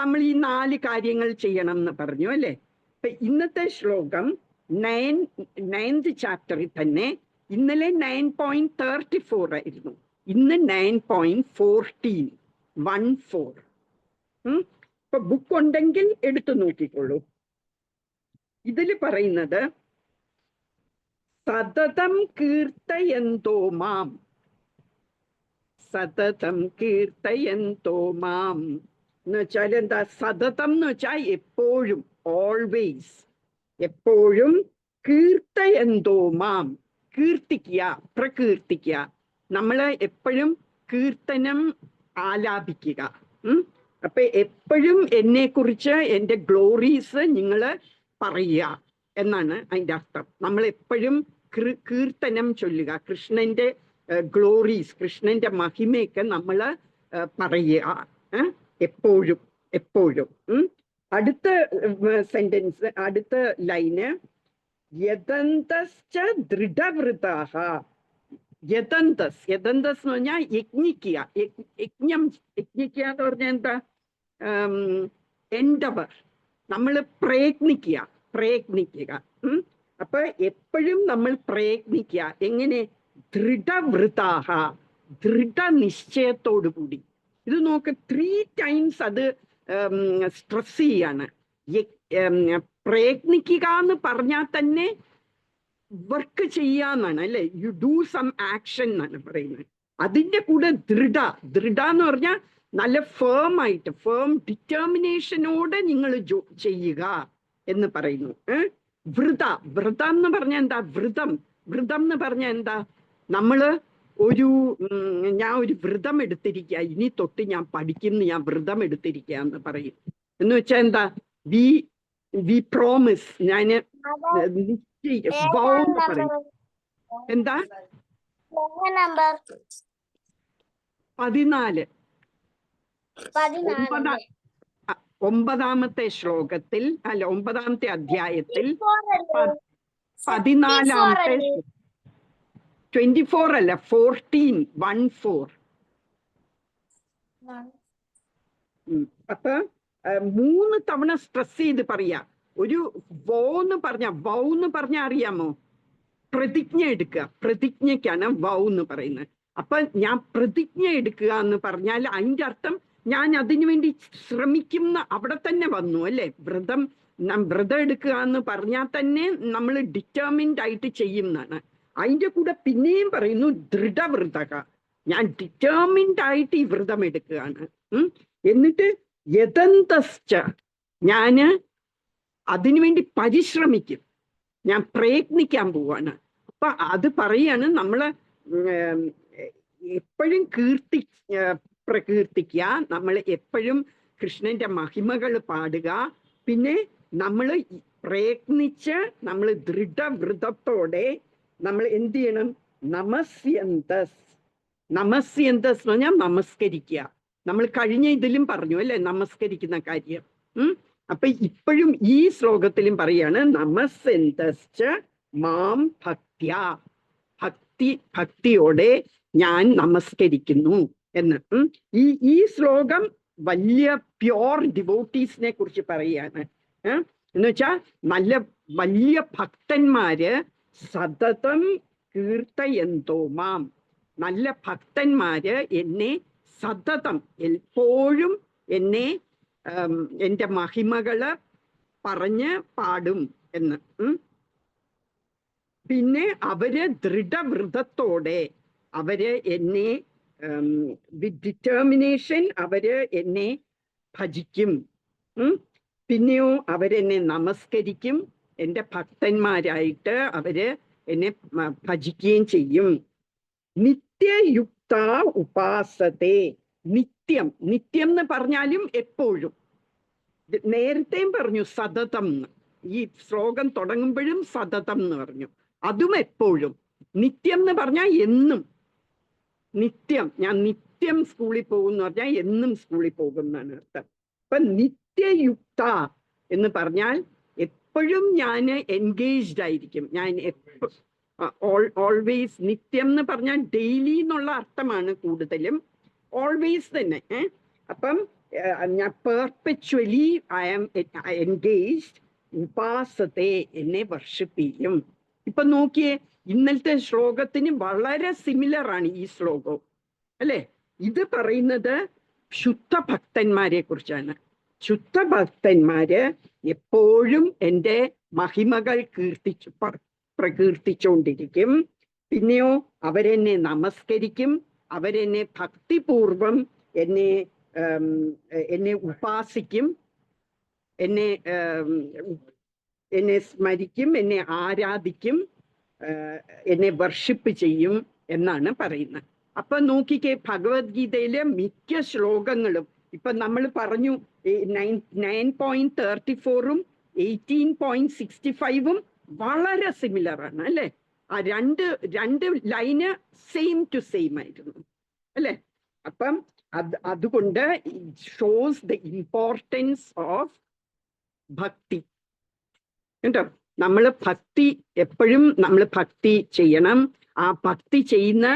നമ്മൾ ഈ 4 കാര്യങ്ങൾ ചെയ്യണം എന്ന് പറഞ്ഞു, അല്ലേ? ഇപ്പൊ ഇന്നത്തെ ശ്ലോകം 9th ചാപ്റ്ററിൽ തന്നെ. ഇന്നലെ 9.34 ആയിരുന്നു, ഇന്ന് 9.14. ഇപ്പൊ ബുക്ക് ഉണ്ടെങ്കിൽ എടുത്തു നോക്കിക്കോളൂ. ഇതിൽ പറയുന്നത് സതതം കീർത്തയന്തോ മാം, സതതം കീർത്തയന്തോ മാം എന്ന് വെച്ചാൽ എന്താ? സതതം എന്ന് വെച്ചാൽ എപ്പോഴും, ഓൾവേസ്, എപ്പോഴും. കീർത്തയന്തോ മാം, കീർത്തിക്കുക, പ്രകീർത്തിക്കുക. നമ്മൾ എപ്പോഴും കീർത്തനം ആലാപിക്കുക. അപ്പൊ എപ്പോഴും എന്നെ കുറിച്ച് എൻ്റെ ഗ്ലോറീസ് നിങ്ങൾ പറയുക എന്നാണ് അതിൻ്റെ അർത്ഥം. നമ്മൾ എപ്പോഴും കീർത്തനം ചൊല്ലുക, കൃഷ്ണന്റെ ഗ്ലോറീസ്, കൃഷ്ണന്റെ മഹിമയൊക്കെ നമ്മൾ പറയുക എപ്പോഴും എപ്പോഴും. അടുത്ത സെന്റൻസ്, അടുത്ത ലൈന്, യദന്തശ്ച ദൃഢവൃതാഹ. യദന്തസ്, യദന്തസ് എന്ന് പറഞ്ഞാൽ യജ്ഞിക്കുക, യജ്ഞിക്കുക എന്ന് പറഞ്ഞാൽ എന്താ? എൻഡവർ, നമ്മൾ പ്രയത്നിക്കുക. അപ്പൊ എപ്പോഴും നമ്മൾ പ്രയത്നിക്കുക. എങ്ങനെ? ദൃഢവൃതാഹ, ദൃഢനിശ്ചയത്തോടു കൂടി. ഇത് നോക്ക്, 3 times അത് സ്ട്രെസ് ചെയ്യാണ്. പ്രയത്നിക്കുക എന്ന് പറഞ്ഞാൽ തന്നെ വർക്ക് ചെയ്യാന്നാണ്, അല്ലെ? യു ഡു സം ആക്ഷൻ എന്നാണ് പറയുന്നത്. അതിൻ്റെ കൂടെ ദൃഢ എന്ന് പറഞ്ഞാൽ നല്ല ഫേം ആയിട്ട്, ഫേം ഡിറ്റർമിനേഷനോടെ നിങ്ങൾ ചെയ്യുക എന്ന് പറയുന്നു. വ്രതം എന്ന് പറഞ്ഞാൽ എന്താ? വ്രതം എന്ന് പറഞ്ഞാൽ എന്താ? നമ്മള് ഞാൻ ഒരു വ്രതം എടുത്തിരിക്കുക, ഇനി തൊട്ട് ഞാൻ പഠിക്കുന്നു, ഞാൻ വ്രതം എടുത്തിരിക്കുക എന്ന് പറയും. എന്ന് വെച്ചാൽ എന്താ? വി പ്രോമിസ്, ഞാൻ പറയും. എന്താ? 14 9ാമത്തെ ശ്ലോകത്തിൽ അല്ല 9ാമത്തെ അധ്യായത്തിൽ 14ാമത്തെ 24 അല്ല 14 അപ്പൊ 3 തവണ സ്ട്രെസ് ചെയ്ത് പറയാ. ഒരു വൗന്ന് പറഞ്ഞ അറിയാമോ? പ്രതിജ്ഞ എടുക്കുക. പ്രതിജ്ഞയ്ക്കാണ് വൗ എന്ന് പറയുന്നത്. അപ്പൊ ഞാൻ പ്രതിജ്ഞ എടുക്കുക എന്ന് പറഞ്ഞാൽ അതിന്റെ അർത്ഥം ഞാൻ അതിനു വേണ്ടി ശ്രമിക്കുന്ന അവിടെ തന്നെ വന്നു അല്ലെ. വ്രതം എടുക്കുക എന്ന് പറഞ്ഞാൽ തന്നെ നമ്മൾ ഡിറ്റർമിൻഡ് ആയിട്ട് ചെയ്യുന്നതാണ്. അതിന്റെ കൂടെ പിന്നെയും പറയുന്നു ദൃഢവ്രതക, ഞാൻ ഡിറ്റർമിൻഡ് ആയിട്ട് ഈ വ്രതം എടുക്കുകയാണ്. എന്നിട്ട് യതന്തശ്ച, ഞാന് അതിനുവേണ്ടി പരിശ്രമിക്കും, ഞാൻ പ്രയത്നിക്കാൻ പോവാണ്. അപ്പൊ അത് പറയാണ് നമ്മള് എപ്പോഴും പ്രകീർത്തിക്കുക, നമ്മൾ എപ്പോഴും കൃഷ്ണന്റെ മഹിമകൾ പാടുക. പിന്നെ നമ്മൾ പ്രയത്നിച്ച് നമ്മൾ ദൃഢവ്രതത്തോടെ നമ്മൾ എന്ത് ചെയ്യണം? നമസ്യന്തസ് എന്ന് പറഞ്ഞാൽ നമസ്കരിക്കുക. നമ്മൾ കഴിഞ്ഞ ഇതിലും പറഞ്ഞു അല്ലെ നമസ്കരിക്കുന്ന കാര്യം. അപ്പൊ ഇപ്പോഴും ഈ ശ്ലോകത്തിലും പറയാണ് നമസ്യന്തശ്ച മാം ഭക്ത്യാ, ഭക്തിയോടെ ഞാൻ നമസ്കരിക്കുന്നു എന്ന്. ഈ ശ്ലോകം വലിയ പ്യോർ ഡിവോട്ടീസിനെ കുറിച്ച് പറയാണ്. എന്ന് വെച്ചാൽ നല്ല വലിയ ഭക്തന്മാര് സതതം കീർത്തയന്തോ മാം, നല്ല ഭക്തന്മാര് എന്നെ സതതം എപ്പോഴും എന്നെ എൻ്റെ മഹിമകള് പറഞ്ഞ് പാടും എന്ന്. പിന്നെ അവര് ദൃഢവ്രതത്തോടെ അവര് എന്നെ വിത്ത് ഡിറ്റർമിനേഷൻ അവര് എന്നെ ഭജിക്കും. പിന്നെയോ അവരെന്നെ നമസ്കരിക്കും. എൻ്റെ ഭക്തന്മാരായിട്ട് അവര് എന്നെ ഭജിക്കുകയും ചെയ്യും. നിത്യയുക്ത ഉപാസത്തെ, നിത്യം എന്ന് പറഞ്ഞാലും എപ്പോഴും. നേരത്തെയും പറഞ്ഞു സതതം എന്ന്. ഈ ശ്ലോകം തുടങ്ങുമ്പോഴും സതതം എന്ന് പറഞ്ഞു, അതും എപ്പോഴും. നിത്യം എന്ന് പറഞ്ഞാൽ എന്നും. നിത്യം, ഞാൻ നിത്യം സ്കൂളിൽ പോകുന്ന പറഞ്ഞാൽ എന്നും സ്കൂളിൽ പോകുന്നതാണ് അർത്ഥം. അപ്പൊ നിത്യയുക്ത എന്ന് പറഞ്ഞാൽ എപ്പോഴും ഞാൻ എൻഗേജ്ഡ് ആയിരിക്കും. ഞാൻ ഓൾവേസ്, നിത്യം എന്ന് പറഞ്ഞാൽ ഡെയിലി എന്നുള്ള അർത്ഥമാണ് കൂടുതലും, ഓൾവേസ് തന്നെ. അപ്പം ഞാൻ പെർപെച്വലി ഐ ആം എൻഗേജ്ഡ്. ഉപാസത്തെ, എന്നെ വർഷിപ്പിക്കും. ഇപ്പൊ നോക്കിയേ, ഇന്നലത്തെ ശ്ലോകത്തിന് വളരെ സിമിലർ ആണ് ഈ ശ്ലോകവും അല്ലെ. ഇത് പറയുന്നത് ശുദ്ധ ഭക്തന്മാരെ കുറിച്ചാണ്. ശുദ്ധ ഭക്തന്മാര് എപ്പോഴും എൻ്റെ മഹിമകൾ പ്രകീർത്തിച്ചുകൊണ്ടിരിക്കും. പിന്നെയോ അവരെന്നെ നമസ്കരിക്കും, അവരെന്നെ ഭക്തിപൂർവം എന്നെ ഉപാസിക്കും, എന്നെ സ്മരിക്കും, എന്നെ ആരാധിക്കും, എന്നെ വർഷിപ്പ് ചെയ്യും എന്നാണ് പറയുന്നത്. അപ്പൊ നോക്കിക്കേ, ഭഗവത്ഗീതയിലെ മിക്ക ശ്ലോകങ്ങളും ഇപ്പൊ നമ്മൾ പറഞ്ഞു 9.34 18.65 വളരെ സിമിലർ ആണ് അല്ലെ. ആ രണ്ട് ലൈന് സെയിം ടു സെയിം ആയിരുന്നു അല്ലെ. അപ്പം അതുകൊണ്ട് ഷോസ് ദ ഇമ്പോർട്ടൻസ് ഓഫ് ഭക്തി കേട്ടോ. എപ്പോഴും നമ്മൾ ഭക്തി ചെയ്യണം. ആ ഭക്തി ചെയ്യുന്ന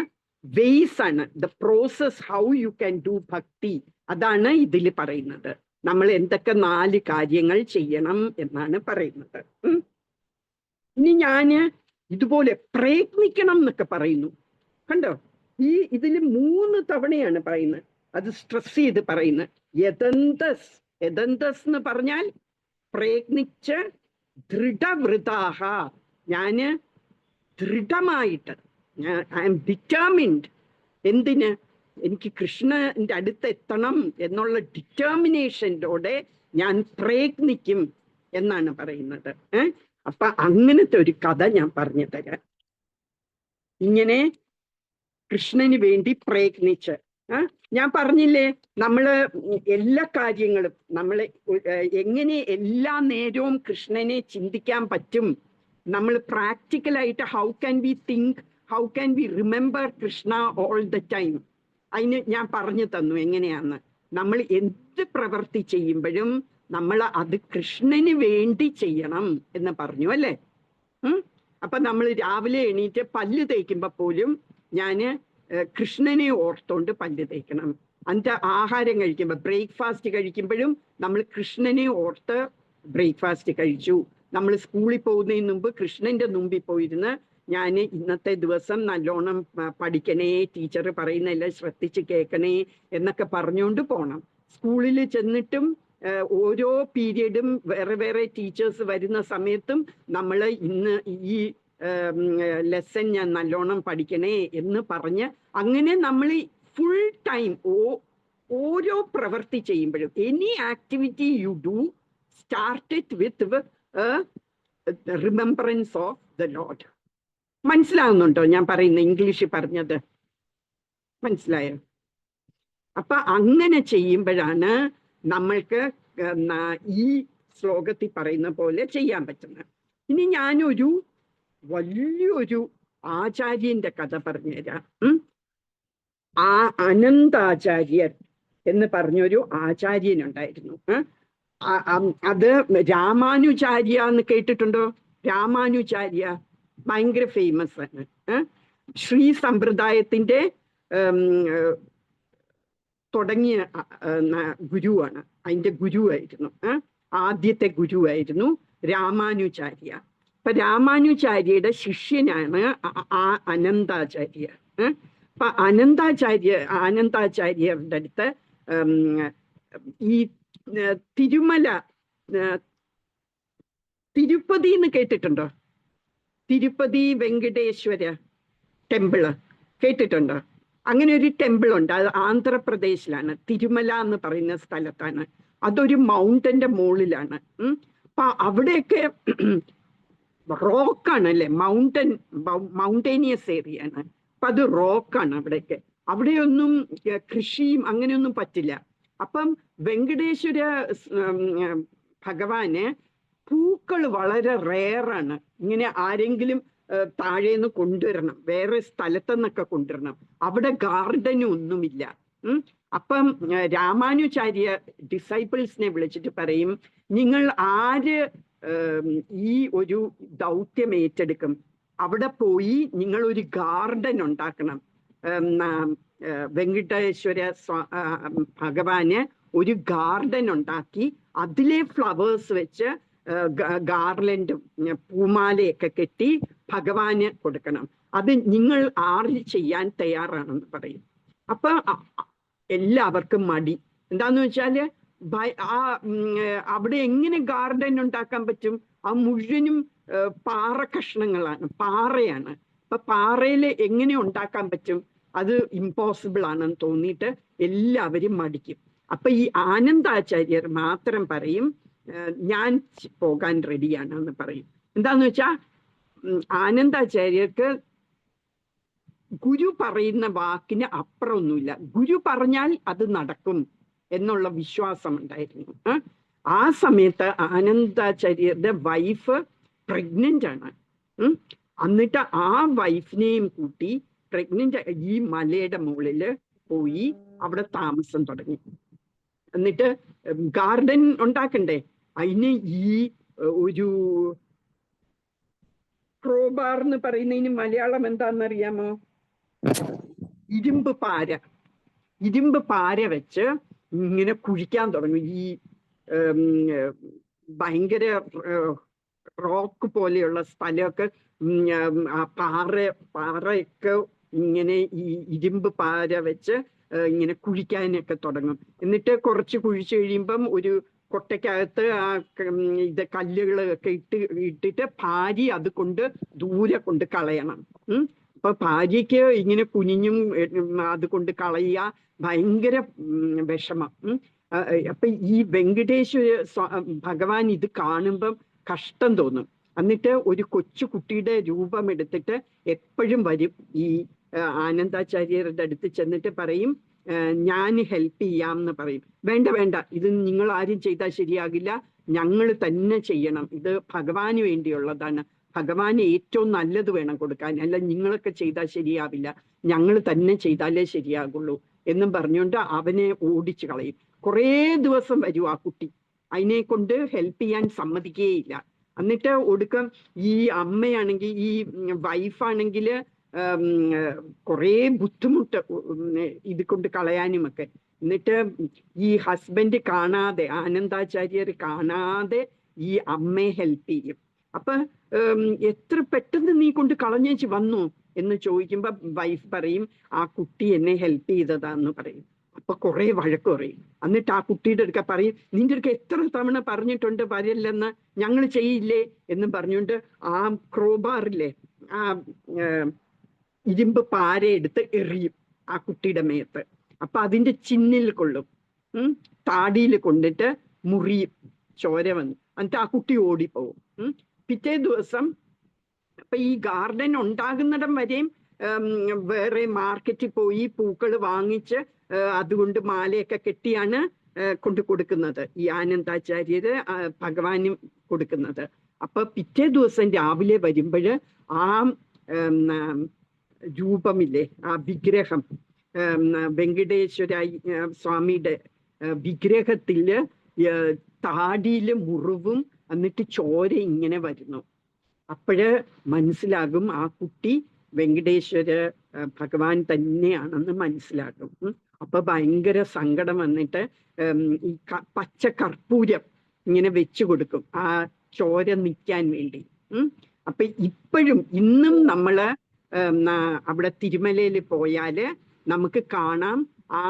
വേസ് ആണ്, the process how you can do ഭക്തി, അതാണ് ഇതിൽ പറയുന്നത്. നമ്മൾ എന്തൊക്കെ 4 കാര്യങ്ങൾ ചെയ്യണം എന്നാണ് പറയുന്നത്. ഇനി ഞാന് ഇതുപോലെ പ്രയത്നിക്കണം എന്നൊക്കെ പറയുന്നു കണ്ടോ. ഇതിൽ 3 തവണയാണ് പറയുന്നത്. അത് സ്ട്രെസ് ചെയ്ത് പറയുന്നത്. യതന്തസ് എന്ന് പറഞ്ഞാൽ പ്രയത്നിച്ച്, ദൃഢവ്രതാഹ, ഞാന് ദൃഢമായിട്ട്, ഐ ആം ഡിറ്റർമിൻഡ്. എന്തിന്? എനിക്ക് കൃഷ്ണന്റെ അടുത്ത് എത്തണം എന്നുള്ള ഡിറ്റർമിനേഷനോടെ ഞാൻ പ്രയത്നിക്കും എന്നാണ് പറയുന്നത്. അപ്പൊ അങ്ങനത്തെ ഒരു കഥ ഞാൻ പറഞ്ഞു തരാം. ഇങ്ങനെ കൃഷ്ണന് വേണ്ടി പ്രയത്നിച്ച്, ഞാൻ പറഞ്ഞില്ലേ, നമ്മള് എല്ലാ കാര്യങ്ങളും നമ്മള് എങ്ങനെ എല്ലാ നേരവും കൃഷ്ണനെ ചിന്തിക്കാൻ പറ്റും. നമ്മൾ പ്രാക്ടിക്കലായിട്ട് how can we think, how can we remember Krishna all the time. അതിന് ഞാൻ പറഞ്ഞു തന്നു എങ്ങനെയാന്ന്. നമ്മൾ എന്ത് പ്രവൃത്തി ചെയ്യുമ്പോഴും നമ്മൾ അത് കൃഷ്ണന് വേണ്ടി ചെയ്യണം എന്ന് പറഞ്ഞു അല്ലേ. അപ്പൊ നമ്മൾ രാവിലെ എണീറ്റ് പല്ല് തേക്കുമ്പോ പോലും ഞാന് കൃഷ്ണനെ ഓർത്തോണ്ട് പല്ല് തേക്കണം. എന്നിട്ട് ആഹാരം കഴിക്കുമ്പോൾ ബ്രേക്ക്ഫാസ്റ്റ് കഴിക്കുമ്പോഴും നമ്മൾ കൃഷ്ണനെ ഓർത്ത് ബ്രേക്ക്ഫാസ്റ്റ് കഴിച്ചു. നമ്മൾ സ്കൂളിൽ പോകുന്നതിന് മുമ്പ് കൃഷ്ണന്റെ മുമ്പിൽ പോയിരുന്ന് ഞാൻ ഇന്നത്തെ ദിവസം നല്ലോണം പഠിക്കണേ, ടീച്ചർ പറയുന്നതെല്ലാം ശ്രദ്ധിച്ച് കേൾക്കണേ എന്നൊക്കെ പറഞ്ഞുകൊണ്ട് പോകണം. സ്കൂളിൽ ചെന്നിട്ടും ഓരോ പീരീഡും വേറെ വേറെ ടീച്ചേഴ്സ് വരുന്ന സമയത്തും നമ്മൾ ഇന്ന് ഈ ലെസൺ ഞാൻ നല്ലോണം പഠിക്കണേ എന്ന് പറഞ്ഞ് അങ്ങനെ നമ്മൾ ഫുൾ ടൈം ഓരോ പ്രവൃത്തി ചെയ്യുമ്പോഴും any activity you do start it with remembrance of the Lord. മനസ്സിലാവുന്നുണ്ടോ ഞാൻ പറയുന്ന ഇംഗ്ലീഷിൽ പറഞ്ഞത്? മനസ്സിലായോ? അപ്പൊ അങ്ങനെ ചെയ്യുമ്പോഴാണ് നമ്മൾക്ക് ഈ ശ്ലോകത്തിൽ പറയുന്ന പോലെ ചെയ്യാൻ പറ്റുന്നത്. ഇനി ഞാനൊരു വലിയൊരു ആചാര്യന്റെ കഥ പറഞ്ഞുതരാം. ആ അനന്താചാര്യർ എന്ന് പറഞ്ഞൊരു ആചാര്യനുണ്ടായിരുന്നു. അത് രാമാനുചാര്യ എന്ന് കേട്ടിട്ടുണ്ടോ? രാമാനുചാര്യ ഭയങ്കര ഫേമസ് ആണ്. ശ്രീ സമ്പ്രദായത്തിന്റെ തുടങ്ങിയ ഗുരുവാണ്. അതിന്റെ ഗുരുവായിരുന്നു, ആദ്യത്തെ ഗുരുവായിരുന്നു രാമാനുചാര്യ. അപ്പൊ രാമാനുചാര്യയുടെ ശിഷ്യനാണ് ആ അനന്താചാര്യ. അപ്പൊ അനന്താചാര്യരുടെ അടുത്ത് ഈ തിരുമല, തിരുപ്പതി എന്ന് കേട്ടിട്ടുണ്ടോ? തിരുപ്പതി വെങ്കടേശ്വര ടെമ്പിള് കേട്ടിട്ടുണ്ടോ? അങ്ങനെ ഒരു ടെമ്പിൾ ഉണ്ട്. അത് ആന്ധ്രാപ്രദേശിലാണ്, തിരുമല എന്ന് പറയുന്ന സ്ഥലത്താണ്. അതൊരു മൗണ്ടന്റെ മുകളിലാണ്. അപ്പൊ അവിടെയൊക്കെ റോക്കാണ് അല്ലെ, മൗണ്ടേനിയസ് ഏരിയ ആണ്. അപ്പൊ അത് റോക്കാണ് അവിടെയൊക്കെ. അവിടെയൊന്നും കൃഷിയും അങ്ങനെയൊന്നും പറ്റില്ല. അപ്പം വെങ്കടേശ്വര ഭഗവാന് പൂക്കൾ വളരെ റെയറാണ്. ഇങ്ങനെ ആരെങ്കിലും താഴേന്ന് കൊണ്ടുവരണം, വേറെ സ്ഥലത്തുനിന്നൊക്കെ കൊണ്ടുവരണം. അവിടെ ഗാർഡനും ഒന്നുമില്ല. അപ്പം രാമാനുചാര്യ ഡിസൈപ്പിൾസിനെ വിളിച്ചിട്ട് പറയും, നിങ്ങൾ ആര് ഈ ഒരു ദൗത്യം ഏറ്റെടുക്കും, അവിടെ പോയി നിങ്ങൾ ഒരു ഗാർഡൻ ഉണ്ടാക്കണം. വെങ്കടേശ്വര ഭഗവാന് ഒരു ഗാർഡൻ ഉണ്ടാക്കി അതിലെ ഫ്ലവേഴ്സ് വെച്ച് ഗാർലൻഡും പൂമാലയൊക്കെ കെട്ടി ഭഗവാന് കൊടുക്കണം. അത് നിങ്ങൾ ആര് ചെയ്യാൻ തയ്യാറാണെന്ന് പറയും. അപ്പൊ എല്ലാവർക്കും മടി. എന്താന്ന് വെച്ചാല് അവിടെ എങ്ങനെ ഗാർഡൻ ഉണ്ടാക്കാൻ പറ്റും? ആ മുഴുവനും പാറ കഷ്ണങ്ങളാണ്, പാറയാണ്. അപ്പൊ പാറയിൽ എങ്ങനെ ഉണ്ടാക്കാൻ പറ്റും? അത് ഇമ്പോസിബിൾ ആണെന്ന് തോന്നിയിട്ട് എല്ലാവരും മടിക്കും. അപ്പൊ ഈ ആനന്ദാചാര്യർ മാത്രം പറയും, ഞാൻ പോകാൻ റെഡിയാണ് എന്ന് പറയും. എന്താന്ന് വെച്ചാ ആനന്ദാചാര്യർക്ക് ഗുരു പറയുന്ന വാക്കിന് അപ്പുറമൊന്നുമില്ല. ഗുരു പറഞ്ഞാൽ അത് നടക്കും എന്നുള്ള വിശ്വാസം ഉണ്ടായിരുന്നു. ആ സമയത്ത് ആനന്ദാചാര്യരുടെ വൈഫ് പ്രഗ്നന്റ് ആണ്. എന്നിട്ട് ആ വൈഫിനെയും കൂട്ടി പ്രഗ്നന്റ് ഈ മലയുടെ മുകളില് പോയി അവിടെ താമസം തുടങ്ങി. എന്നിട്ട് ഗാർഡൻ ഉണ്ടാക്കണ്ടേ, അതിന് ഈ ഒരു ക്രോബാർ എന്ന് പറയുന്നതിന് മലയാളം എന്താണെന്നറിയാമോ? ഇരുമ്പ് പാര വെച്ച് ഇങ്ങനെ കുഴിക്കാൻ തുടങ്ങും. ഈ ഭയങ്കര റോക്ക് പോലെയുള്ള സ്ഥലമൊക്കെ പാറയൊക്കെ ഇങ്ങനെ ഈ ഇരുമ്പ് പാര വെച്ച് ഇങ്ങനെ കുഴിക്കാനൊക്കെ തുടങ്ങും. എന്നിട്ട് കുറച്ച് കുഴിച്ചു കഴിയുമ്പം ഒരു കൊട്ടയ്ക്കകത്ത് ആ കല്ലുകളൊക്കെ ഇട്ടിട്ട് ഭാര്യ അത് കൊണ്ട് ദൂരെ കൊണ്ട് കളയണം. അപ്പൊ ഭാര്യയ്ക്ക് ഇങ്ങനെ കുനിഞ്ഞും അത് കൊണ്ട് കളയുക ഭയങ്കര വിഷമം. അപ്പൊ ഈ വെങ്കടേശ്വര ഭഗവാൻ ഇത് കാണുമ്പം കഷ്ടം തോന്നും. എന്നിട്ട് ഒരു കൊച്ചു കുട്ടിയുടെ രൂപം എടുത്തിട്ട് എപ്പോഴും വരും ഈ ആനന്ദാചാര്യരുടെ അടുത്ത് ചെന്നിട്ട് പറയും, ഞാൻ ഹെൽപ്പ് ചെയ്യാം എന്ന് പറയും. വേണ്ട വേണ്ട, ഇത് നിങ്ങൾ ആരും ചെയ്താൽ ശരിയാകില്ല, ഞങ്ങൾ തന്നെ ചെയ്യണം, ഇത് ഭഗവാന് വേണ്ടിയുള്ളതാണ്, ഭഗവാന് ഏറ്റവും നല്ലത് വേണം കൊടുക്കാൻ, അല്ല നിങ്ങളൊക്കെ ചെയ്താൽ ശരിയാവില്ല, ഞങ്ങൾ തന്നെ ചെയ്താലേ ശരിയാകുള്ളൂ എന്നും പറഞ്ഞുകൊണ്ട് അവനെ ഓടിച്ചു കളയും. കുറേ ദിവസം വരും ആ കുട്ടി, അതിനെ കൊണ്ട് ഹെൽപ്പ് ചെയ്യാൻ സമ്മതിക്കുകയില്ല. എന്നിട്ട് ഒടുക്കം ഈ അമ്മയാണെങ്കിൽ, ഈ വൈഫാണെങ്കിൽ കുറേ ബുദ്ധിമുട്ട് ഇത് കൊണ്ട് കളയാനുമൊക്കെ. എന്നിട്ട് ഈ ഹസ്ബൻഡ് കാണാതെ, ആനന്ദാചാര്യർ കാണാതെ ഈ അമ്മയെ ഹെൽപ്പ് ചെയ്യും. അപ്പൊ എത്ര പെട്ടെന്ന് നീ കൊണ്ട് കളഞ്ഞേച്ച് വന്നു എന്ന് ചോദിക്കുമ്പോ വൈഫ് പറയും, ആ കുട്ടി എന്നെ ഹെൽപ്പ് ചെയ്തതാന്ന് പറയും. അപ്പൊ കുറെ വഴക്ക് പറയും. എന്നിട്ട് ആ കുട്ടിയുടെ അടുക്ക പറയും, നിന്റെ അടുക്ക എത്ര തവണ പറഞ്ഞിട്ടുണ്ട് വരില്ലെന്ന്, ഞങ്ങൾ ചെയ്യില്ലേ എന്നും പറഞ്ഞുകൊണ്ട് ആ ക്രോബാറിലെ ആ ഇരുമ്പ് പാരയെടുത്ത് എറിയും ആ കുട്ടിയുടെ മേത്ത്. അപ്പൊ അതിന്റെ ചിന്നിൽ കൊള്ളും, താടിയിൽ കൊണ്ടിട്ട് മുറിയും, ചോര വന്നു. എന്നിട്ട് ആ കുട്ടി ഓടിപ്പോവും. പിറ്റേ ദിവസം അപ്പൊ ഈ ഗാർഡൻ ഉണ്ടാകുന്നിടം വരെയും വേറെ മാർക്കറ്റിൽ പോയി പൂക്കൾ വാങ്ങിച്ച് അതുകൊണ്ട് മാലയൊക്കെ കെട്ടിയാണ് കൊണ്ട് കൊടുക്കുന്നത്, ഈ ആനന്ദാചാര്യര് ഭഗവാനും കൊടുക്കുന്നത്. അപ്പൊ പിറ്റേ ദിവസം രാവിലെ വരുമ്പോൾ ആ രൂപമില്ലേ, ആ വിഗ്രഹം, വെങ്കടേശ്വര സ്വാമിയുടെ വിഗ്രഹത്തില് താടിയില് മുറിവും എന്നിട്ട് ചോര ഇങ്ങനെ വരുന്നു. അപ്പോഴ് മനസ്സിലാകും ആ കുട്ടി വെങ്കടേശ്വര ഭഗവാൻ തന്നെയാണെന്ന് മനസ്സിലാകും. അപ്പൊ ഭയങ്കര സങ്കടം വന്നിട്ട് ഈ പച്ച കർപ്പൂരം ഇങ്ങനെ വെച്ചു കൊടുക്കും ആ ചോര നിൽക്കാൻ വേണ്ടി. അപ്പൊ ഇപ്പോഴും ഇന്നും നമ്മള് അവിടെ തിരുമലയിൽ പോയാല് നമുക്ക് കാണാം ആ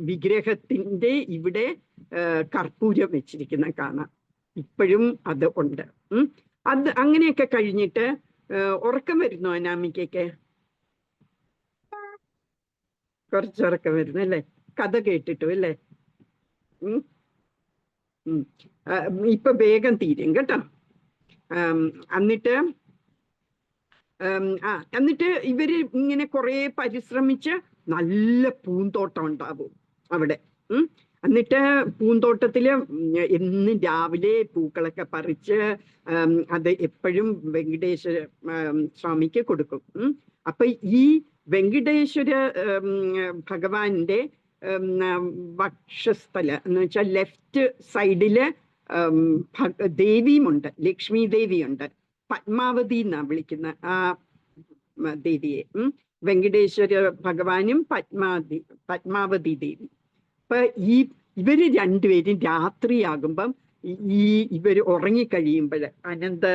വിഗ്രഹത്തിന്റെ ഇവിടെ കർപ്പൂരം വെച്ചിരിക്കുന്ന കാണാം. ഇപ്പോഴും അത് ഉണ്ട്. അത് അങ്ങനെയൊക്കെ കഴിഞ്ഞിട്ട് ഉറക്കം വരുന്നു അനാമികയ്ക്ക്? കുറച്ചുറക്കം വരുന്നു അല്ലേ, കഥ കേട്ടിട്ടു അല്ലേ? ഇപ്പൊ വേഗം തീരും കേട്ടോ. എന്നിട്ട് എന്നിട്ട് ഇവര് ഇങ്ങനെ കുറെ പരിശ്രമിച്ച് നല്ല പൂന്തോട്ടം ഉണ്ടാവും അവിടെ. എന്നിട്ട് പൂന്തോട്ടത്തില് എന്നും രാവിലെ പൂക്കളൊക്കെ പറിച്ച് അത് എപ്പോഴും വെങ്കടേശ്വര സ്വാമിക്ക് കൊടുക്കും. അപ്പൊ ഈ വെങ്കടേശ്വര ഭഗവാന്റെ വക്ഷസ്ഥല എന്ന് വെച്ചാൽ ലെഫ്റ്റ് സൈഡില് ദേവിയുമുണ്ട്, ലക്ഷ്മി ദേവിയുണ്ട്. പത്മാവതി എന്നാ വിളിക്കുന്ന ആ ദേവിയെ. വെങ്കടേശ്വര ഭഗവാനും പത്മാവതി ദേവി. അപ്പൊ ഇവര് രണ്ടുപേരും രാത്രിയാകുമ്പം ഇവര് ഉറങ്ങിക്കഴിയുമ്പോൾ, അനന്ത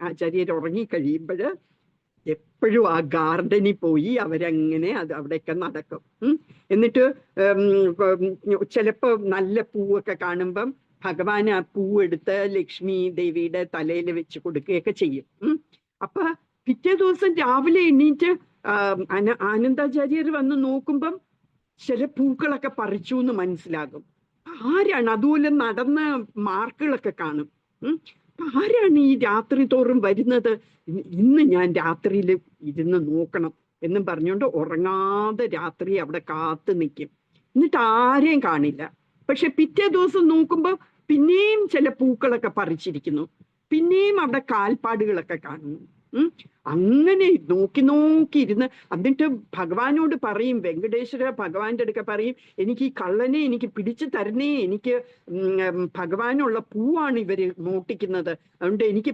ആചാര്യർ ഉറങ്ങിക്കഴിയുമ്പോൾ എപ്പോഴും ആ ഗാർഡനിൽ പോയി അവരങ്ങനെ അവിടെയൊക്കെ നടക്കും. എന്നിട്ട് ചിലപ്പോ നല്ല പൂവൊക്കെ കാണുമ്പം ഭഗവാൻ ആ പൂവെടുത്ത് ലക്ഷ്മി ദേവിയുടെ തലയിൽ വെച്ച് കൊടുക്കുകയൊക്കെ ചെയ്യും. അപ്പൊ പിറ്റേ ദിവസം രാവിലെ എണീറ്റ് ആനന്ദാചാര്യർ വന്ന് നോക്കുമ്പം ചില പൂക്കളൊക്കെ പറിച്ചു എന്ന് മനസ്സിലാകും. ആരാണ്? അതുപോലെ നടന്ന മാർക്കുകളൊക്കെ കാണും. ആരാണ് ഈ രാത്രി തോറും വരുന്നത്? ഇന്ന് ഞാൻ രാത്രിയിൽ ഇരുന്ന് നോക്കണം എന്നും പറഞ്ഞുകൊണ്ട് ഉറങ്ങാതെ രാത്രി അവിടെ കാത്തു നിൽക്കും. എന്നിട്ട് ആരെയും കാണില്ല. പക്ഷെ പിറ്റേ ദിവസം നോക്കുമ്പോ പിന്നെയും ചില പൂക്കളൊക്കെ പറിച്ചിരിക്കുന്നു, പിന്നെയും അവിടെ കാൽപ്പാടുകളൊക്കെ കാണുന്നു. അങ്ങനെ നോക്കി നോക്കി ഇരുന്ന് എന്നിട്ട് ഭഗവാനോട് പറയും, വെങ്കടേശ്വര ഭഗവാന്റെ അടുക്ക പറയും, എനിക്ക് ഈ കള്ളനെ എനിക്ക് പിടിച്ചു തരണേ, എനിക്ക് ഭഗവാനുള്ള പൂവാണ് ഇവര് മോട്ടിക്കുന്നത്, അതുകൊണ്ട് എനിക്ക്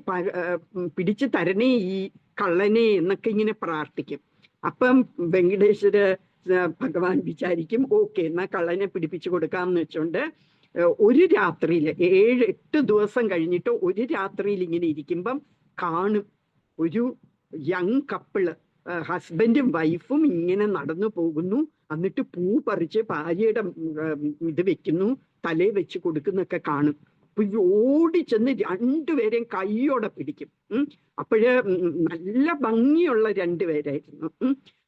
പിടിച്ചു തരണേ ഈ കള്ളനെ എന്നൊക്കെ ഇങ്ങനെ പ്രാർത്ഥിക്കും. അപ്പം വെങ്കടേശ്വര ഭഗവാൻ വിചാരിക്കും, ഓക്കെ എന്നാ കള്ളനെ പിടിപ്പിച്ചു കൊടുക്കാമെന്ന് വെച്ചോണ്ട് ഒരു രാത്രിയിൽ 7-8 ദിവസം കഴിഞ്ഞിട്ട് ഒരു രാത്രിയിൽ ഇങ്ങനെ ഇരിക്കുമ്പം കാണും ഒരു യങ് കപ്പിള്, ഹസ്ബൻഡും വൈഫും ഇങ്ങനെ നടന്നു പോകുന്നു. എന്നിട്ട് പൂ പറിച്ച് ഭാര്യയുടെ ഇത് വെക്കുന്നു, തലയിൽ വെച്ച് കൊടുക്കുന്നൊക്കെ കാണും. അപ്പൊ ഓടിച്ചെന്ന് രണ്ടുപേരെയും കൈയോടെ പിടിക്കും. അപ്പോഴ് നല്ല ഭംഗിയുള്ള രണ്ടുപേരായിരുന്നു.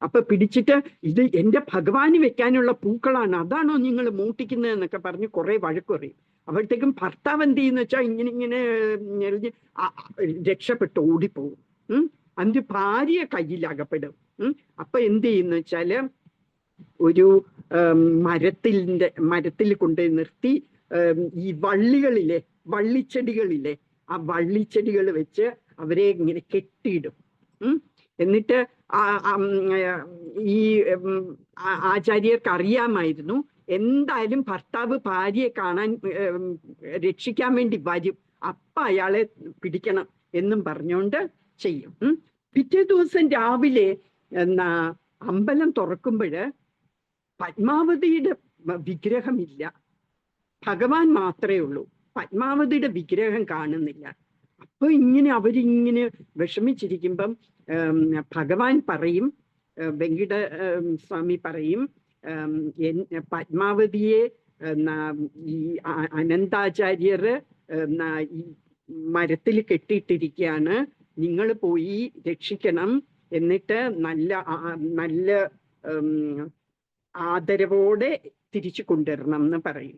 അപ്പൊ പിടിച്ചിട്ട് ഇത് എന്റെ ഭഗവാന് വെക്കാനുള്ള പൂക്കളാണ്, അതാണോ നിങ്ങൾ മൂട്ടിക്കുന്നത് എന്നൊക്കെ പറഞ്ഞ് കുറെ വഴക്ക് പറയും. അപ്പോഴത്തേക്കും ഭർത്താവ് എന്ത് ചെയ്യുന്ന വെച്ചാൽ ഇങ്ങനെ രക്ഷപ്പെട്ട് ഓടിപ്പോകും. അതിന്റെ ഭാര്യ കയ്യിൽ അകപ്പെടും. അപ്പൊ എന്ത് ചെയ്യുന്ന വെച്ചാല് ഒരു മരത്തിൽ കൊണ്ടുപോയി നിർത്തി ഈ വള്ളിച്ചെടികളിലെ ആ വള്ളിച്ചെടികൾ വെച്ച് അവരെ ഇങ്ങനെ കെട്ടിയിടും. എന്നിട്ട് ഈ ആചാര്യർക്ക് അറിയാമായിരുന്നു എന്തായാലും ഭർത്താവ് ഭാര്യയെ കാണാൻ രക്ഷിക്കാൻ വേണ്ടി വരും, അപ്പ അയാളെ പിടിക്കണം എന്നും പറഞ്ഞുകൊണ്ട് ചെയ്യും. പിറ്റേ ദിവസം രാവിലെ അമ്പലം തുറക്കുമ്പോൾ പത്മാവതിയുടെ വിഗ്രഹമില്ല, ഭഗവാൻ മാത്രമേ ഉള്ളൂ. പത്മാവതിയുടെ വിഗ്രഹം കാണുന്നില്ല. അപ്പൊ അവരിങ്ങനെ വിഷമിച്ചിരിക്കുമ്പം ഭഗവാൻ പറയും, വെങ്കിട സ്വാമി പറയും, പത്മാവതിയെ ഈ അനന്താചാര്യർ ഈ മരത്തിൽ കെട്ടിയിട്ടിരിക്കുകയാണ്, നിങ്ങൾ പോയി രക്ഷിക്കണം, എന്നിട്ട് നല്ല നല്ല ആദരവോടെ തിരിച്ചു കൊണ്ടുവരണം എന്ന് പറയും.